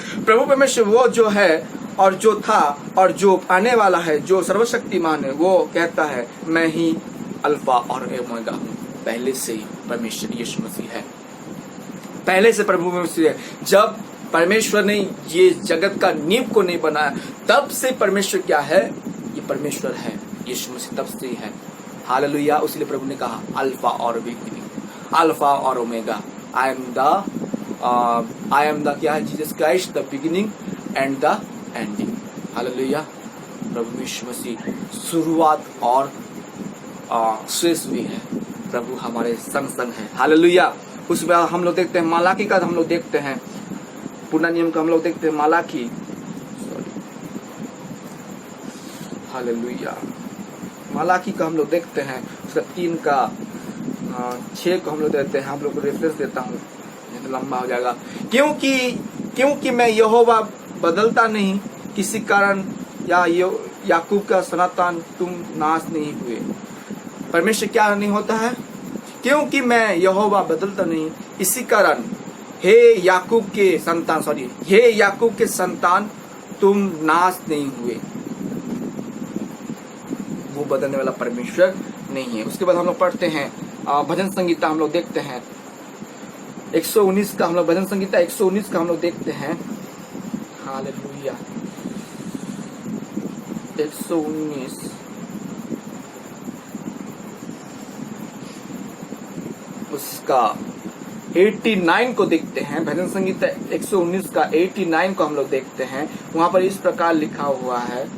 वो जो है और जो था और जो आने वाला है, जो सर्वशक्तिमान है, वो कहता है मैं ही अल्फा और ओमेगा हूँ। पहले से ही परमेश्वर यीशु मसीह है, पहले से प्रभु मसीह है। जब परमेश्वर ने ये जगत का नींव को नहीं बनाया, तब से परमेश्वर क्या है? ये परमेश्वर है, यीशु मसीह तब से ही है। हालेलुया। इसलिए प्रभु ने कहा अल्फा और बिगिनिंग, अल्फा और ओमेगा। आई एम द क्या है? Jesus Christ, the beginning and the ending. Hallelujah. प्रभु यीशु मसीह शुरुआत और शेष भी है। प्रभु हमारे संग संग है। हालेलुया। उसमें हम लोग देखते हैं मलाकी का, हम लोग देखते हैं पुराना नियम का, हम लोग देखते हैं मलाकी, हालेलुया, मलाकी का हम लोग देखते हैं, उसका 3 का 6 को हम लोग देते हैं। हम लोग को रेफरेंस देता हूँ, नहीं तो लंबा हो जाएगा। क्योंकि मैं यहोवा बदलता नहीं, किसी कारण या याकूब का सनातन तुम नाश नहीं हुए। परमेश्वर क्या नहीं होता है? क्योंकि मैं यहोवा बदलता नहीं, इसी कारण हे याकूब के संतान तुम नाश नहीं हुए। वो बदलने वाला परमेश्वर नहीं है। उसके बाद हम लोग पढ़ते हैं भजन संगीता, हम लोग देखते हैं 119 का, हम लोग भजन संगीता 119 का हम लोग देखते हैं। हालेलुया। 119 उसका 89 को देखते हैं। भजन संगीता 119 का 89 को हम लोग देखते हैं। वहां पर इस प्रकार लिखा हुआ है,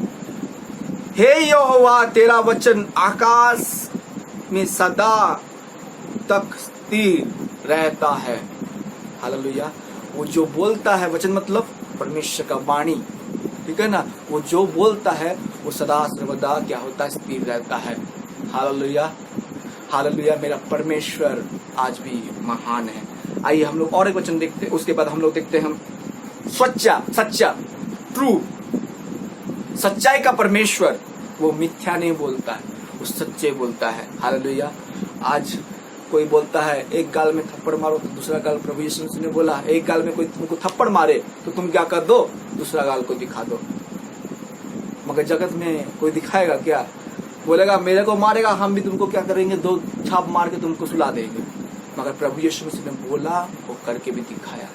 हे यहोवा तेरा वचन आकाश में सदा तक स्थिर रहता है। हालेलुया। वो जो बोलता है, वचन मतलब परमेश्वर का वाणी, ठीक है ना। वो जो बोलता है वो सदा सर्वदा क्या होता है, स्थिर रहता है। Hallelujah, hallelujah. मेरा परमेश्वर आज भी महान है। आइए हम लोग और एक वचन देखते हैं, उसके बाद हम लोग देखते हैं हम सच्चा ट्रू, सच्चाई का परमेश्वर, वो मिथ्या नहीं बोलता है, वो सच्चे बोलता है। हालेलुया। आज कोई बोलता है एक गाल में थप्पड़ मारो तो दूसरा गाल, प्रभु यीशु मसीह ने बोला एक गाल में कोई तुमको थप्पड़ मारे तो तुम क्या कर दो, दूसरा गाल को दिखा दो। मगर जगत में कोई दिखाएगा क्या, बोलेगा मेरे को मारेगा हम भी तुमको क्या करेंगे, 2 छाप मार के तुमको सुला देंगे। मगर प्रभु यीशु मसीह ने बोला, वो करके भी दिखाया।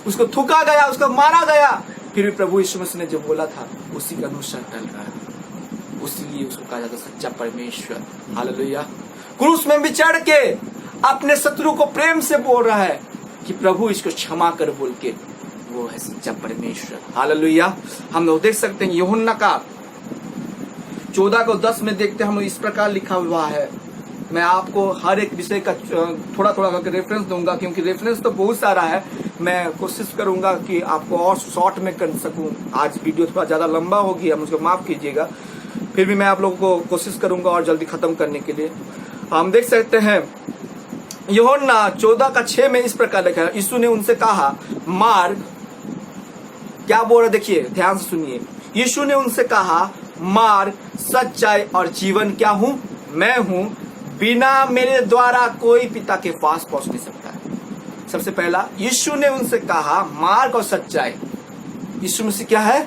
उसको थूका गया, उसको मारा गया, फिर भी प्रभु यीशु मसीह ने जो बोला था उसी के अनुसार चल रहा है। उसलिए उसको कहा जाता सच्चा परमेश्वर। हालेलुया। क्रूस में भी चढ़ के अपने शत्रु को प्रेम से बोल रहा है कि प्रभु इसको क्षमा कर बोल के, वो है सच्चा परमेश्वर। हालेलुया। हम लोग देख सकते हैं यूहन्ना का 14:10 में देखते हैं हम लोग इस प्रकार लिखा हुआ है। मैं आपको हर एक विषय का थोड़ा थोड़ा करके रेफरेंस दूंगा, क्योंकि रेफरेंस तो बहुत सारा है। मैं कोशिश करूंगा कि आपको और शॉर्ट में कर सकूं। आज वीडियो थोड़ा ज्यादा लंबा हो गया, मुझको माफ कीजिएगा, फिर भी मैं आप लोगों को कोशिश करूंगा और जल्दी खत्म करने के लिए। हम देख सकते हैं यूहन्ना 14:6 में इस प्रकार लिखा है, यीशु ने उनसे कहा मार्ग, क्या बोल रहे देखिए, ध्यान से सुनिए। यीशु ने उनसे कहा मार्ग, सच्चाई और जीवन क्या हूं, मैं हूं, बिना मेरे द्वारा कोई पिता के पास पहुंच नहीं सकता है। सबसे पहला यीशु ने उनसे कहा मार्ग और सच्चाई। यीशु मसीह क्या है,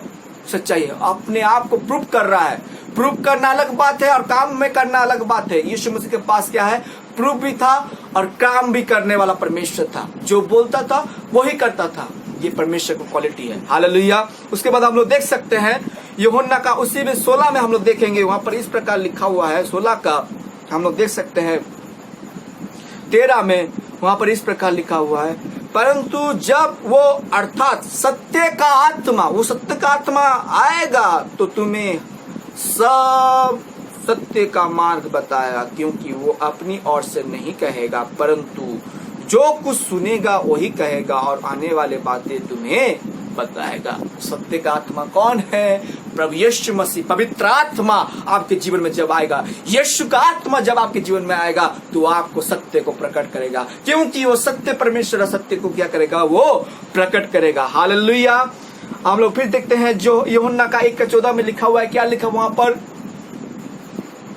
सच्चाई है। अपने आप को प्रूव कर रहा है। प्रूव करना अलग बात है और काम में करना अलग बात है। यीशु मसीह के पास क्या है, प्रूफ भी था और काम भी करने वाला परमेश्वर था। जो बोलता था वही करता था। ये परमेश्वर की क्वालिटी है। हालेलुया। उसके बाद हम लोग देख सकते हैं यूहन्ना का उसी में 16 में हम लोग देखेंगे, वहां पर इस प्रकार लिखा हुआ है। 16 का हम लोग देख सकते हैं 13 में, वहां पर इस प्रकार लिखा हुआ है, परंतु जब वो अर्थात सत्य का आत्मा, वो सत्य का आत्मा आएगा तो तुम्हें सब सत्य का मार्ग बताएगा, क्योंकि वो अपनी ओर से नहीं कहेगा, परंतु जो कुछ सुनेगा वही कहेगा और आने वाले बातें तुम्हें बताएगा। सत्य का आत्मा कौन है, प्रभु यीशु मसीह। पवित्र आत्मा आपके जीवन में जब आएगा, यीशु का आत्मा जब आपके जीवन में आएगा तो आपको सत्य को प्रकट करेगा, क्योंकि वो सत्य परमेश्वर सत्य को क्या करेगा, वो प्रकट करेगा। हालेलुया। हम लोग फिर देखते हैं जो यूहन्ना का 1:14 में लिखा हुआ है, क्या लिखा वहां पर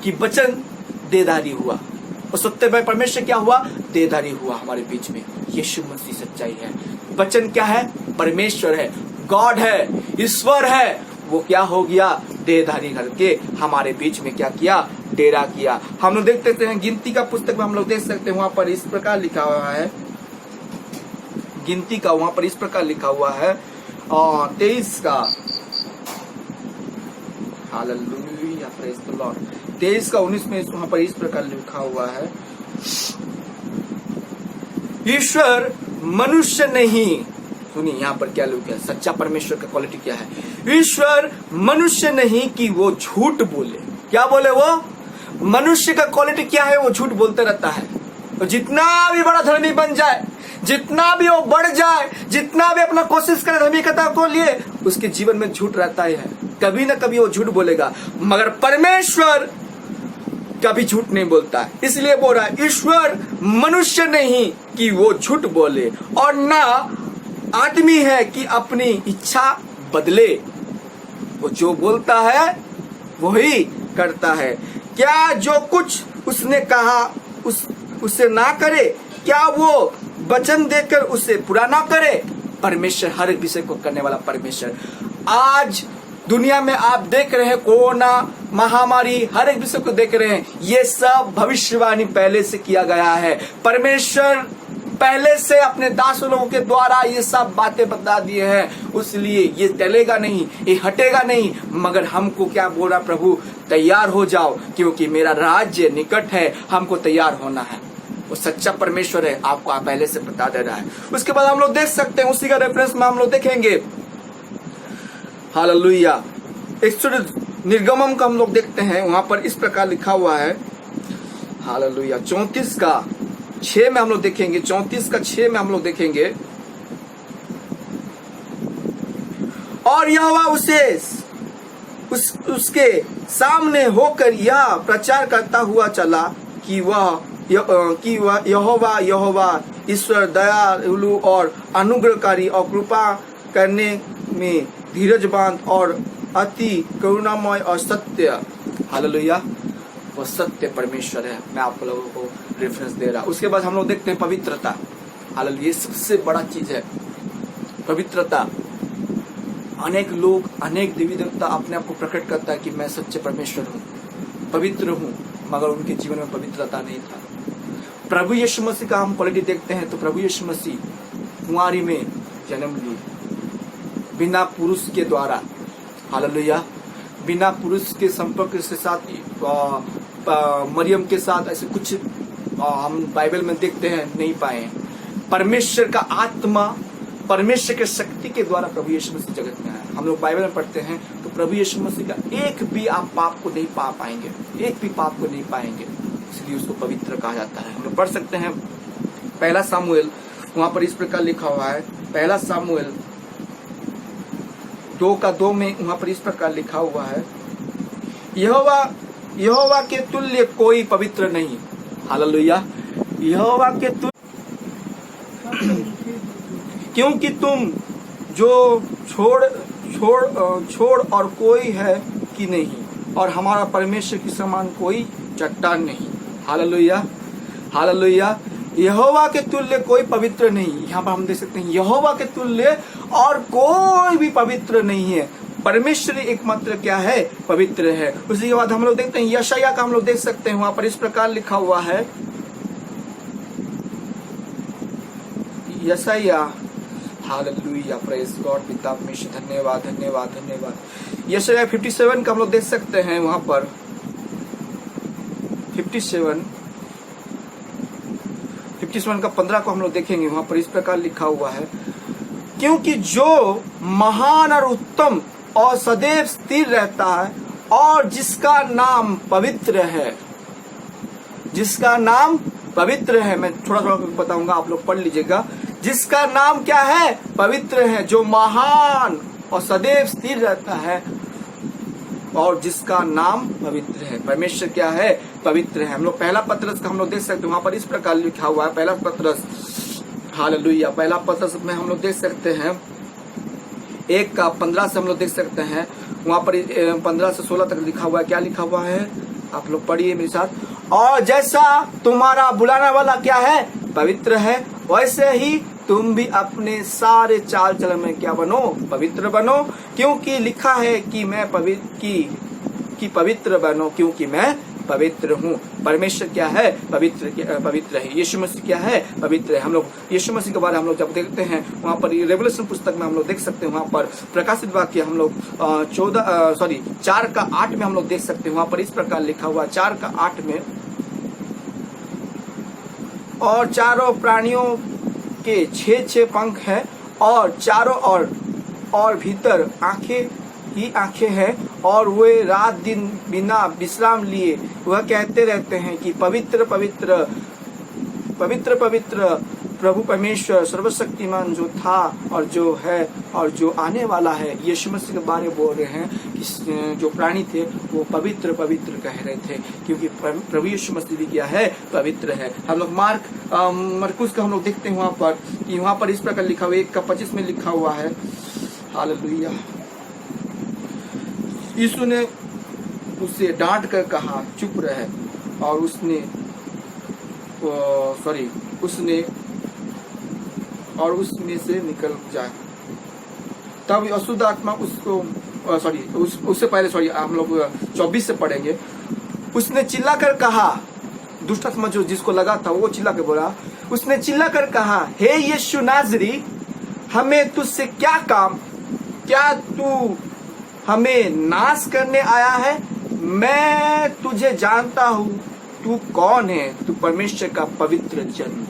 कि वचन देहधारी हुआ, और सत्य में परमेश्वर क्या हुआ, देहधारी हुआ हमारे बीच में। यीशु मसीह सच्चाई है। वचन क्या है, परमेश्वर है, गॉड है, ईश्वर है। वो क्या हो गया, देहधारी करके हमारे बीच में क्या किया, डेरा किया। हम लोग देख सकते हैं गिनती का पुस्तक में हम लोग देख सकते हैं, वहां पर इस प्रकार लिखा हुआ है, गिनती का वहां पर इस प्रकार लिखा हुआ है 23 का, हालेलुया, प्रेज द लॉर्ड, 23 का 19 में वहां पर इस प्रकार लिखा हुआ है, ईश्वर मनुष्य नहीं, सुनिए यहाँ पर क्या लिखा है, सच्चा परमेश्वर का क्वालिटी क्या है, ईश्वर मनुष्य नहीं कि वो झूठ बोले। क्या बोले, वो मनुष्य का क्वालिटी क्या है, वो झूठ बोलते रहता है। तो जितना भी बड़ा धर्मी बन जाए, जितना भी वो बढ़ जाए, जितना भी अपना कोशिश करे धार्मिकता को लिए, उसके जीवन में झूठ रहता ही है। कभी ना कभी वो झूठ बोलेगा, मगर परमेश्वर कभी झूठ नहीं बोलता है। इसलिए बोल रहा है ईश्वर मनुष्य नहीं कि वो झूठ बोले, और ना आदमी है कि अपनी इच्छा बदले। वो जो बोलता है वही करता है। क्या जो कुछ उसने कहा उसे ना करे, क्या वो वचन देकर उसे पूरा ना करे। परमेश्वर हर एक विषय को करने वाला परमेश्वर। आज दुनिया में आप देख रहे हैं कोरोना महामारी, हर एक विषय को देख रहे हैं, ये सब भविष्यवाणी पहले से किया गया है। परमेश्वर पहले से अपने दास लोगों के द्वारा ये सब बातें बता दिए हैं, इसलिए ये टलेगा नहीं, ये हटेगा नहीं। मगर हमको क्या बोल रहा प्रभु, तैयार हो जाओ, क्योंकि मेरा राज्य निकट है, हमको तैयार होना है। वो सच्चा परमेश्वर है, आपको आप पहले से बता दे रहा है। उसके बाद हम लोग देख सकते हैं, उसी का रेफरेंस में हम लोग देखेंगे, हालेलुया, एक्सोडस निर्गमन का हम लोग देखते हैं, वहां पर इस प्रकार लिखा हुआ है, हालेलुया, 34 का 6 में हम लोग देखेंगे, 34 का 6 में हम लोग देखेंगे, और यहोवा उसके सामने होकर यह प्रचार करता हुआ चला कि यहोवा ईश्वर दयालु और अनुग्रहकारी और कृपा करने में धीरजवान और अति करुणामय और सत्य। हालेलुया, वो सत्य परमेश्वर है। मैं आप लोगों को रेफरेंस दे रहा। उसके बाद हम लोग देखते हैं पवित्रता। हालेलुया, ये सबसे बड़ा चीज है पवित्रता। अनेक लोग, अनेक देवी देवता अपने आप को प्रकट करता है कि मैं सच्चे परमेश्वर हूँ, पवित्र हूँ, मगर उनके जीवन में पवित्रता नहीं था। प्रभु यीशु मसीह का हम क्वालिटी देखते हैं तो प्रभु यीशु मसीह कुंवारी में जन्म लिए, बिना पुरुष के द्वारा। हालेलुया, बिना पुरुष के संपर्क के साथ मरियम के साथ ऐसे कुछ हम बाइबल में देखते हैं नहीं पाए। परमेश्वर का आत्मा, परमेश्वर के शक्ति के द्वारा प्रभु यीशु मसीह जगत में आया। हम लोग बाइबल में पढ़ते हैं तो प्रभु यीशु मसीह का एक भी आप पाप को नहीं पा पाएंगे, एक भी पाप को नहीं पाएंगे, इसलिए उसको पवित्र कहा जाता है। हम लोग पढ़ सकते हैं पहला सामुएल, वहां पर इस प्रकार लिखा हुआ है, पहला सामुएल 2:2 में वहां पर इस प्रकार लिखा हुआ है, यहोवा के तुल्य कोई पवित्र नहीं। हालेलुया, यहोवा के तुल्य, क्योंकि तुम जो छोड़ और कोई है कि नहीं, और हमारा परमेश्वर के समान कोई चट्टान नहीं। हालेलुया, हालेलुया, यहोवा के तुल्य कोई पवित्र नहीं। यहाँ पर हम देख सकते हैं यहोवा के तुल्य और कोई भी पवित्र नहीं है। परमेश्वर एकमात्र क्या है? पवित्र है। उसी के बाद हम लोग देखते हैं यशायाह का, हम लोग देख सकते हैं वहां पर इस प्रकार लिखा हुआ है, यशायाह, हालेलुया, प्रेज गॉड, पिता परमेश्वर, धन्यवाद धन्यवाद धन्यवाद। यशायाह 57 का हम लोग देख सकते हैं वहां पर 57 का 15 को हम लोग देखेंगे, वहां पर इस प्रकार लिखा हुआ है, क्योंकि जो महान और उत्तम और सदैव स्थिर रहता है और जिसका नाम पवित्र है, जिसका नाम पवित्र है, मैं थोड़ा थोड़ा बताऊंगा, आप लोग पढ़ लीजिएगा। जिसका नाम क्या है? पवित्र है, जो महान और सदैव स्थिर रहता है और जिसका नाम पवित्र है। परमेश्वर क्या है? पवित्र है। हम लोग पहला पत्रस का हम लोग देख सकते हैं, वहां पर इस प्रकार लिखा हुआ है, पहला पत्रस, हालेलुया, पहला पत्रस में हम लोग देख सकते हैं 1:15 से हम लोग देख सकते हैं, वहां पर 15 से 16 तक लिखा हुआ है। क्या लिखा हुआ है? आप लोग पढ़िए मेरे साथ। और जैसा तुम्हारा बुलाने वाला क्या है? पवित्र है, वैसे ही तुम भी अपने सारे चाल चलन में क्या बनो? पवित्र बनो, क्योंकि लिखा है कि मैं पवित्र बनो, क्योंकि मैं पवित्र हूँ। परमेश्वर क्या है? पवित्र है। यीशु मसीह क्या है? पवित्र है। हम लोग यीशु मसीह के बारे में हम लोग जब देखते हैं वहाँ पर रेवलेशन पुस्तक में हम लोग देख सकते हैं, वहाँ पर प्रकाशित वाक्य हम लोग 4:8 में हम लोग देख सकते हैं, वहाँ पर इस प्रकार लिखा हुआ 4:8 में, और चारों प्राणियों के 6 पंख हैं और चारों और भीतर आंखें ही आंखें हैं, और वे रात दिन बिना विश्राम लिए वह कहते रहते हैं कि पवित्र पवित्र पवित्र पवित्र प्रभु परमेश्वर सर्वशक्तिमान, जो था और जो है और जो आने वाला है। यीशु मसीह के बारे में बोल रहे हैं कि जो प्राणी थे वो पवित्र पवित्र कह रहे थे, क्योंकि प्रभु यीशु मसीह भी क्या है? पवित्र है। हम लोग मरकुस का हम लोग देखते हैं वहाँ पर इस प्रकार लिखा हुआ है, 1:25 में लिखा हुआ है, हालेलुया, यीशु ने उसे डांट कर कहा चुप रहे, और उसमें से निकल जाए। तब अशुद्ध आत्मा उससे पहले हम लोग 24 से पढ़ेंगे। उसने चिल्ला कर कहा, दुष्ट आत्मा जो जिसको लगा था वो चिल्ला कर बोला, उसने चिल्ला कर कहा, हे यीशु नाज़री, हमें तुझसे क्या काम? क्या तू हमें नाश करने आया है? मैं तुझे जानता हूँ, तू कौन है? तू परमेश्वर का पवित्र जन,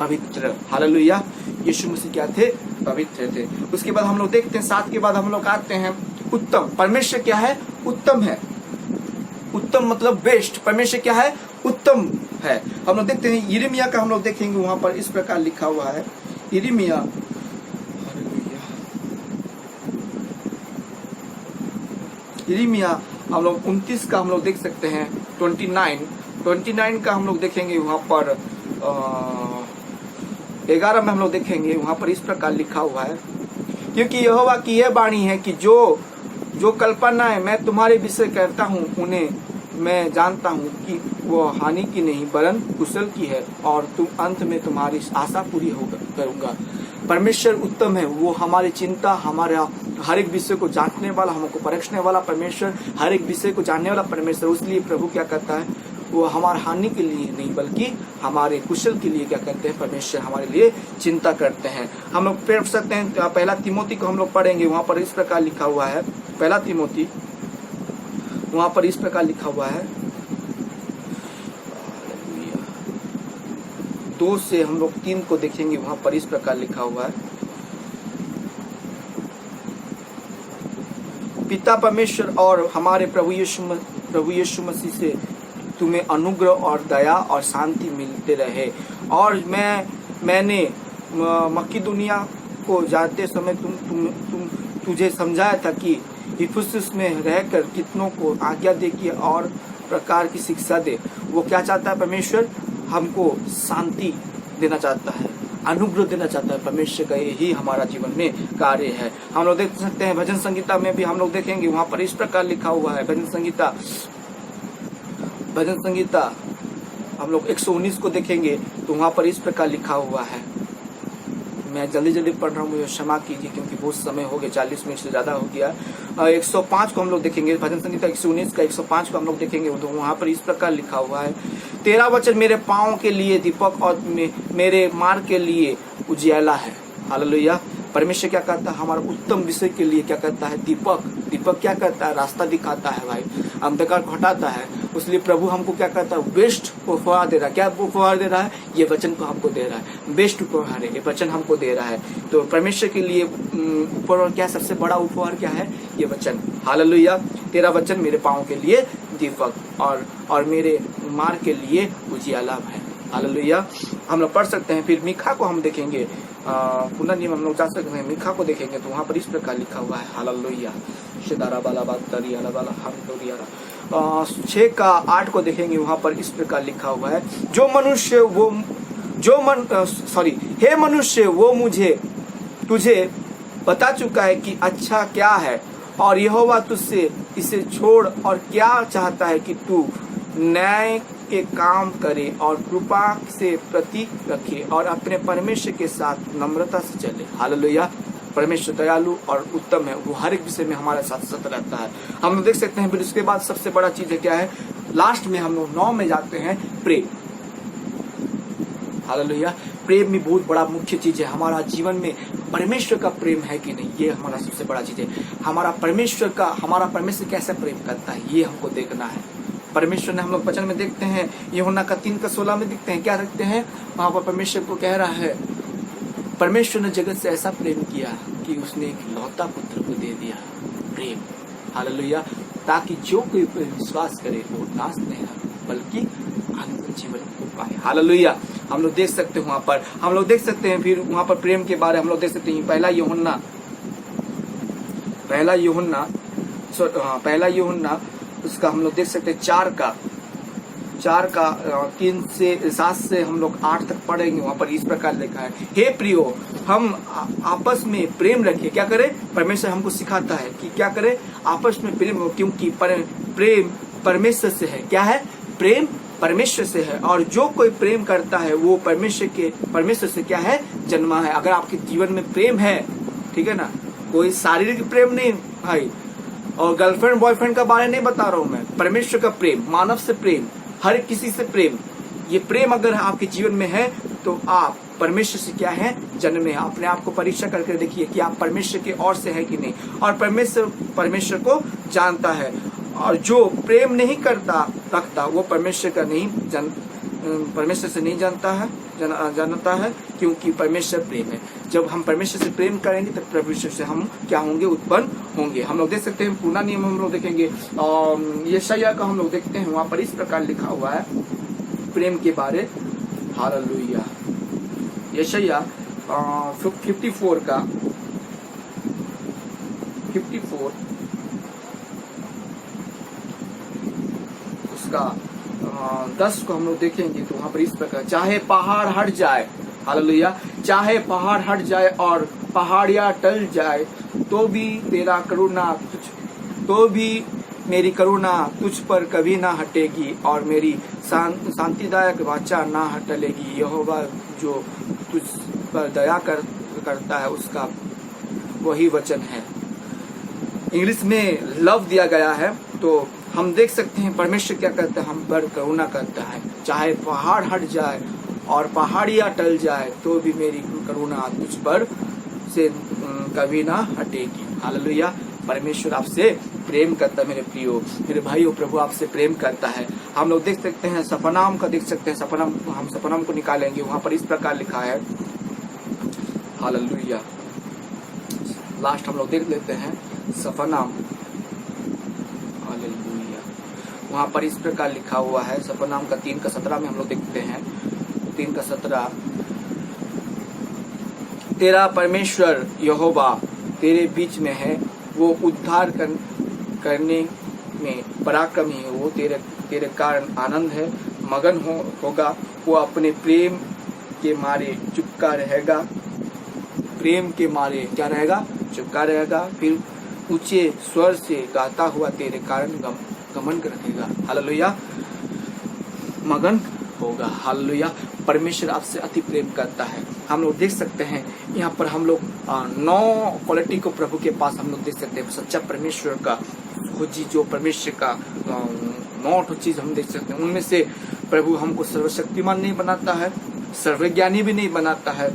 पवित्र। हालेलुया, यीशु मसीह क्या थे? पवित्र थे। उसके बाद हम लोग देखते हैं 7 के बाद हम लोग आते हैं उत्तम। परमेश्वर क्या है? उत्तम है। उत्तम मतलब बेस्ट। परमेश्वर क्या है? उत्तम है। हम लोग देखते हैं यिर्मयाह का, हम लोग देखेंगे वहां पर इस प्रकार लिखा हुआ है, यिर्मयाह यिर्मयाह हम लोग 29 का हम लोग देख सकते हैं, 29 का हम लोग देखेंगे वहाँ पर 11 में हम लोग देखेंगे, वहाँ पर इस प्रकार लिखा हुआ है, क्योंकि यहोवा की यह वाणी है कि जो कल्पनाएं मैं तुम्हारे विषय करता हूँ उन्हें मैं जानता हूँ कि वो हानि की नहीं वरन कुशल की है, और तुम अंत में तुम्हारी आशा पूरी करूंगा। परमेश्वर उत्तम है, वो हमारी चिंता, हमारा हर एक विषय को जांचने वाला, हमको परखने वाला परमेश्वर, हर एक विषय को जानने वाला परमेश्वर। उसलिए प्रभु क्या करता है, वो हमारे हानि के लिए नहीं बल्कि हमारे कुशल के लिए क्या करते हैं, परमेश्वर हमारे लिए चिंता करते हैं। हम लोग पढ़ सकते हैं, पहला तिमोथी को हम लोग पढ़ेंगे, वहां पर इस प्रकार लिखा हुआ है, पहला तिमोथी वहां पर इस प्रकार लिखा हुआ है, 2 से हम लोग 3 को देखेंगे, वहां पर इस प्रकार लिखा हुआ है, पिता परमेश्वर और हमारे प्रभु यीशु मसीह से तुम्हें अनुग्रह और दया और शांति मिलते रहे। और मैंने मकिदुनिया को जाते समय तुझे समझाया था कि इफिसुस में रहकर कितनों को आज्ञा दे कि और प्रकार की शिक्षा दे। वो क्या चाहता है, परमेश्वर हमको शांति देना चाहता है, अनुग्रह देना चाहता है। परमेश्वर का यही हमारा जीवन में कार्य है। हम लोग देख सकते हैं भजन संहिता में भी हम लोग देखेंगे, वहां पर इस प्रकार लिखा हुआ है, भजन संहिता हम लोग 119 को देखेंगे तो वहां पर इस प्रकार लिखा हुआ है, मैं जल्दी पढ़ रहा हूँ, मुझे क्षमा कीजिए क्योंकि बहुत समय हो गया, 40 मिनट से ज्यादा हो गया। 105 को हम लोग देखेंगे, भजन संहिता 119 का 105 को हम लोग देखेंगे, तो वहां पर इस प्रकार लिखा हुआ है, तेरा वचन मेरे पाँव के लिए दीपक और मेरे मार्ग के लिए उजियाला है। हालेलुया। परमेश्वर क्या करता है, हमारा उत्तम विषय के लिए क्या करता है, दीपक क्या करता है, रास्ता दिखाता है भाई, अंधकार को हटाता है। इसलिए प्रभु हमको क्या करता है, बेस्ट उपहार दे रहा है। क्या उपहार दे रहा है, ये वचन को हमको दे रहा है, बेस्ट उपहार है, ये वचन हमको दे रहा है। तो परमेश्वर के लिए उपहार क्या, सबसे बड़ा उपहार क्या है, ये वचन। हालेलुया। तेरा वचन मेरे पाँव के लिए दीपक और मेरे मार्ग के लिए उजियाला है। हालेलुया। हम लोग पढ़ सकते हैं, फिर मीखा को हम देखेंगे, पुनर्नियम हम लोग जा सकते हैं, मीखा को देखेंगे तो वहां पर इस प्रकार लिखा हुआ है, हालेलुया। 6 का 8 को देखेंगे, वहां पर इस प्रकार लिखा हुआ है, हे मनुष्य वो मुझे तुझे बता चुका है कि अच्छा क्या है, और यहोवा तुझसे इसे छोड़ और क्या चाहता है कि तू न्याय के काम करे और कृपा से प्रतीक रखे और अपने परमेश्वर के साथ नम्रता से चले। हालेलुया। परमेश्वर दयालु और उत्तम है, वो हर एक विषय में हमारे साथ सत रहता है। हम लोग देख सकते हैं, फिर उसके बाद सबसे बड़ा चीज है क्या है, लास्ट में हम लोग 9 में जाते हैं, प्रेम। हालेलुया। प्रेम भी बहुत बड़ा मुख्य चीज है हमारा जीवन में। परमेश्वर का प्रेम है कि नहीं, ये हमारा सबसे बड़ा चीज है। हमारा परमेश्वर कैसे प्रेम करता है, ये हमको देखना है। परमेश्वर ने, हम लोग वचन में देखते हैं, यूहन्ना का 3:16 में देखते हैं, क्या देखते हैं, वहां पर परमेश्वर को कह रहा है, परमेश्वर ने जगत से ऐसा प्रेम किया कि उसने एक लौता पुत्र को दे दिया। प्रेम। हालेलुया। ताकि जो कोई विश्वास करे वो नाश नहीं बल्कि अनंत जीवन को पाए। हालेलुया। हम लोग देख सकते हैं, वहां पर हम लोग देख सकते हैं, फिर वहां पर प्रेम के बारे हम लोग देख सकते हैं, पहला यूहन्ना उसका हम लोग देख सकते हैं 4 का 3 से 7 से हम लोग 8 तक पढ़ेंगे। वहां पर इस प्रकार लिखा है, हे प्रियो हम आपस में प्रेम रखें। क्या करें, परमेश्वर हमको सिखाता है कि क्या करें, आपस में प्रेम हो, क्योंकि प्रेम परमेश्वर से है। क्या है, प्रेम परमेश्वर से है, और जो कोई प्रेम करता है वो परमेश्वर से क्या है, जन्मा है। अगर आपके जीवन में प्रेम है, ठीक है ना, कोई शारीरिक प्रेम नहीं भाई, और गर्लफ्रेंड बॉयफ्रेंड का बारे नहीं बता रहा हूं मैं, परमेश्वर का प्रेम, मानव से प्रेम, हर किसी से प्रेम, ये प्रेम अगर आपके जीवन में है तो आप परमेश्वर से क्या है, जन्मे हैं। अपने आप को परीक्षा करके देखिए कि आप परमेश्वर के ओर से है कि नहीं, और परमेश्वर को जानता है। और जो प्रेम नहीं रखता वो परमेश्वर से नहीं जानता है, क्योंकि परमेश्वर प्रेम है। जब हम परमेश्वर से प्रेम करेंगे तब परमेश्वर से हम क्या होंगे, उत्पन्न होंगे। हम लोग देख सकते हैं, पुराना नियम हम लोग देखेंगे, यशायाह का हम लोग देखते हैं, वहां पर इस प्रकार लिखा हुआ है प्रेम के बारे। हालेलुया। यशायाह 54 का 54 का 10 को हम लोग देखेंगे तो वहां पर इस प्रकार, चाहे पहाड़ हट जाए, हालेलुया, चाहे पहाड़ हट जाए और पहाड़ियां टल जाए तो भी तेरा करुणा तो भी मेरी करुणा तुझ पर कभी ना हटेगी और मेरी शांतिदायक वाचा ना टलेगी। यहोवा जो तुझ पर दया करता है उसका वही वचन है। इंग्लिश में लव दिया गया है, तो हम देख सकते हैं परमेश्वर क्या करता है, हम पर करुणा करता है। चाहे पहाड़ हट जाए और पहाड़ियां टल जाए तो भी मेरी करुणा तुझ पर से कभी ना हटेगी। हालेलुया। परमेश्वर आपसे प्रेम करता है मेरे प्रियो, मेरे भाइयों, प्रभु आपसे प्रेम करता है। हम लोग देख सकते हैं सपनाम का, देख सकते हैं सपनाम, हम सपनाम को निकालेंगे, वहां पर इस प्रकार लिखा है, हालेलुया। लास्ट हम लोग देख लेते हैं सपनाम, हालेलुया। वहां पर इस प्रकार लिखा हुआ है सपनाम का 3:17 में हम लोग देखते हैं 3:17, तेरा परमेश्वर यहोवा तेरे बीच में है, वो उद्धार करने में पराक्रमी है, वो तेरे कारण आनंद है मगन होगा, वो अपने प्रेम के मारे चुपका रहेगा, प्रेम के मारे क्या रहेगा, चुपका रहेगा, फिर ऊंचे स्वर से गाता हुआ तेरे कारण गमन करेगा। हालेलुया, मगन होगा। हालेलुया। परमेश्वर आपसे अति प्रेम करता है। हम लोग देख सकते हैं यहाँ पर हम लोग 9 क्वालिटी को प्रभु के पास हम लोग देख सकते हैं। सच्चा परमेश्वर का खोजी, जो परमेश्वर का 9 चीज हम देख सकते हैं। उनमें से प्रभु हमको सर्वशक्तिमान नहीं बनाता है, सर्वज्ञानी भी नहीं बनाता है,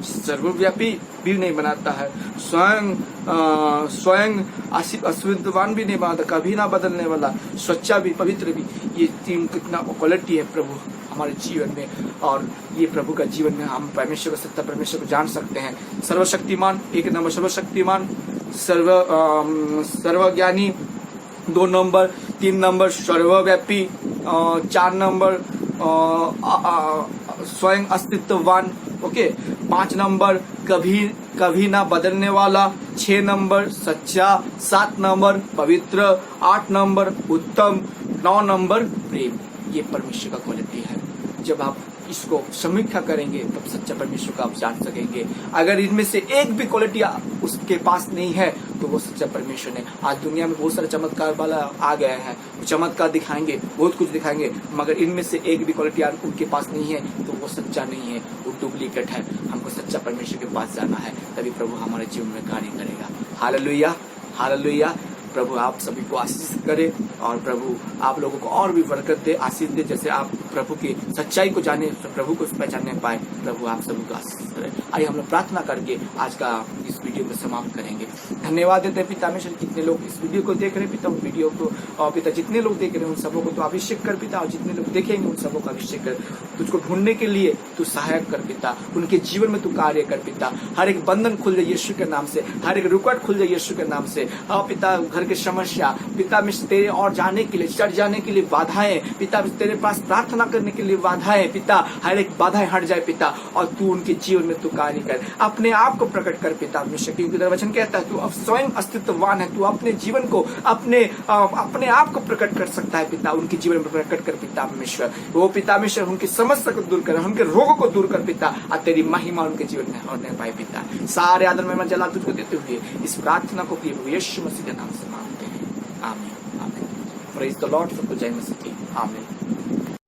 सर्वव्यापी भी नहीं बनाता है, स्वयं अशुद्धवान भी नहीं बनाता, कभी ना बदलने वाला, सच्चा भी, पवित्र भी। ये 3 कितना क्वालिटी है प्रभु हमारे जीवन में, और ये प्रभु का जीवन में हम परमेश्वर को, सत्ता परमेश्वर को जान सकते हैं। सर्वशक्तिमान 1 नंबर, सर्वशक्तिमान, सर्वज्ञानी 2 नंबर, 3 नंबर सर्वव्यापी, 4 नंबर स्वयं अस्तित्ववान, ओके, 5 नंबर कभी ना बदलने वाला, 6 नंबर सच्चा, 7 नंबर पवित्र, 8 नंबर उत्तम, 9 नंबर प्रेम। ये परमेश्वर का क्वालिटी है। जब आप इसको समीक्षा करेंगे तब सच्चा परमेश्वर को आप जान सकेंगे। अगर इनमें से एक भी क्वालिटी उसके पास नहीं है तो वो सच्चा परमेश्वर नहीं। आज दुनिया में बहुत सारे चमत्कार वाला आ गए हैं, चमत्कार दिखाएंगे, बहुत कुछ दिखाएंगे, मगर इनमें से एक भी क्वालिटी उनके पास नहीं है तो वो सच्चा नहीं है, वो डुप्लीकेट है। हमको सच्चा परमेश्वर के पास जाना है, तभी प्रभु हमारे जीवन में कार्य करेगा। Hallelujah, hallelujah. प्रभु आप सभी को आशीष करे और प्रभु आप लोगों को और भी बरकत दे, आशीष दे, जैसे आप प्रभु की सच्चाई को जाने, प्रभु को पहचानने पाए। प्रभु आप सभी को आशीष करे। आइए हम लोग प्रार्थना करके आज का इस वीडियो को समाप्त करेंगे। धन्यवाद देते हैं पिता परमेश्वर, कितने लोग इस वीडियो को देख रहे हैं पिता, उन वीडियो को और पिता जितने लोग देख रहे हैं उन सबों को तो अभिषेक कर पिता, और जितने लोग देखेंगे उन सबों का अभिषेक कर। तुझको ढूंढने के लिए तू सहायक कर पिता, उनके जीवन में तू कार्य कर पिता। हर एक बंधन खुल जाए यीशु के नाम से, हर एक रुकावट खुल जाए यीशु के नाम से। पिता घर की समस्या पिता में तेरे और जाने के लिए, चढ़ जाने के लिए बाधाएं पिता, तेरे पास प्रार्थना करने के लिए बाधाएं पिता, हर एक बाधाएं हट जाए पिता, और तू उनके जीवन में तू कार्य कर, अपने आप को प्रकट कर पिता परमेश्वर। क्योंकि तेरा वचन कहता है तू अब स्वयं अस्तित्ववान है, तू अपने जीवन को अपने आप को प्रकट कर सकता है पिता, उनके जीवन में प्रकट कर पिता परमेश्वर। वो पिता परमेश्वर उनकी समस्या को दूर कर, उनके रोगों को दूर कर पिता, और तेरी महिमा उनके जीवन में होने पाए पिता। सारे आदर में जला तुझको देते हुए इस प्रार्थना को यीशु मसीह के नाम से मांगते हैं, आमीन, आमीन। Praise the Lord. सबको जय मसीह की, आमीन।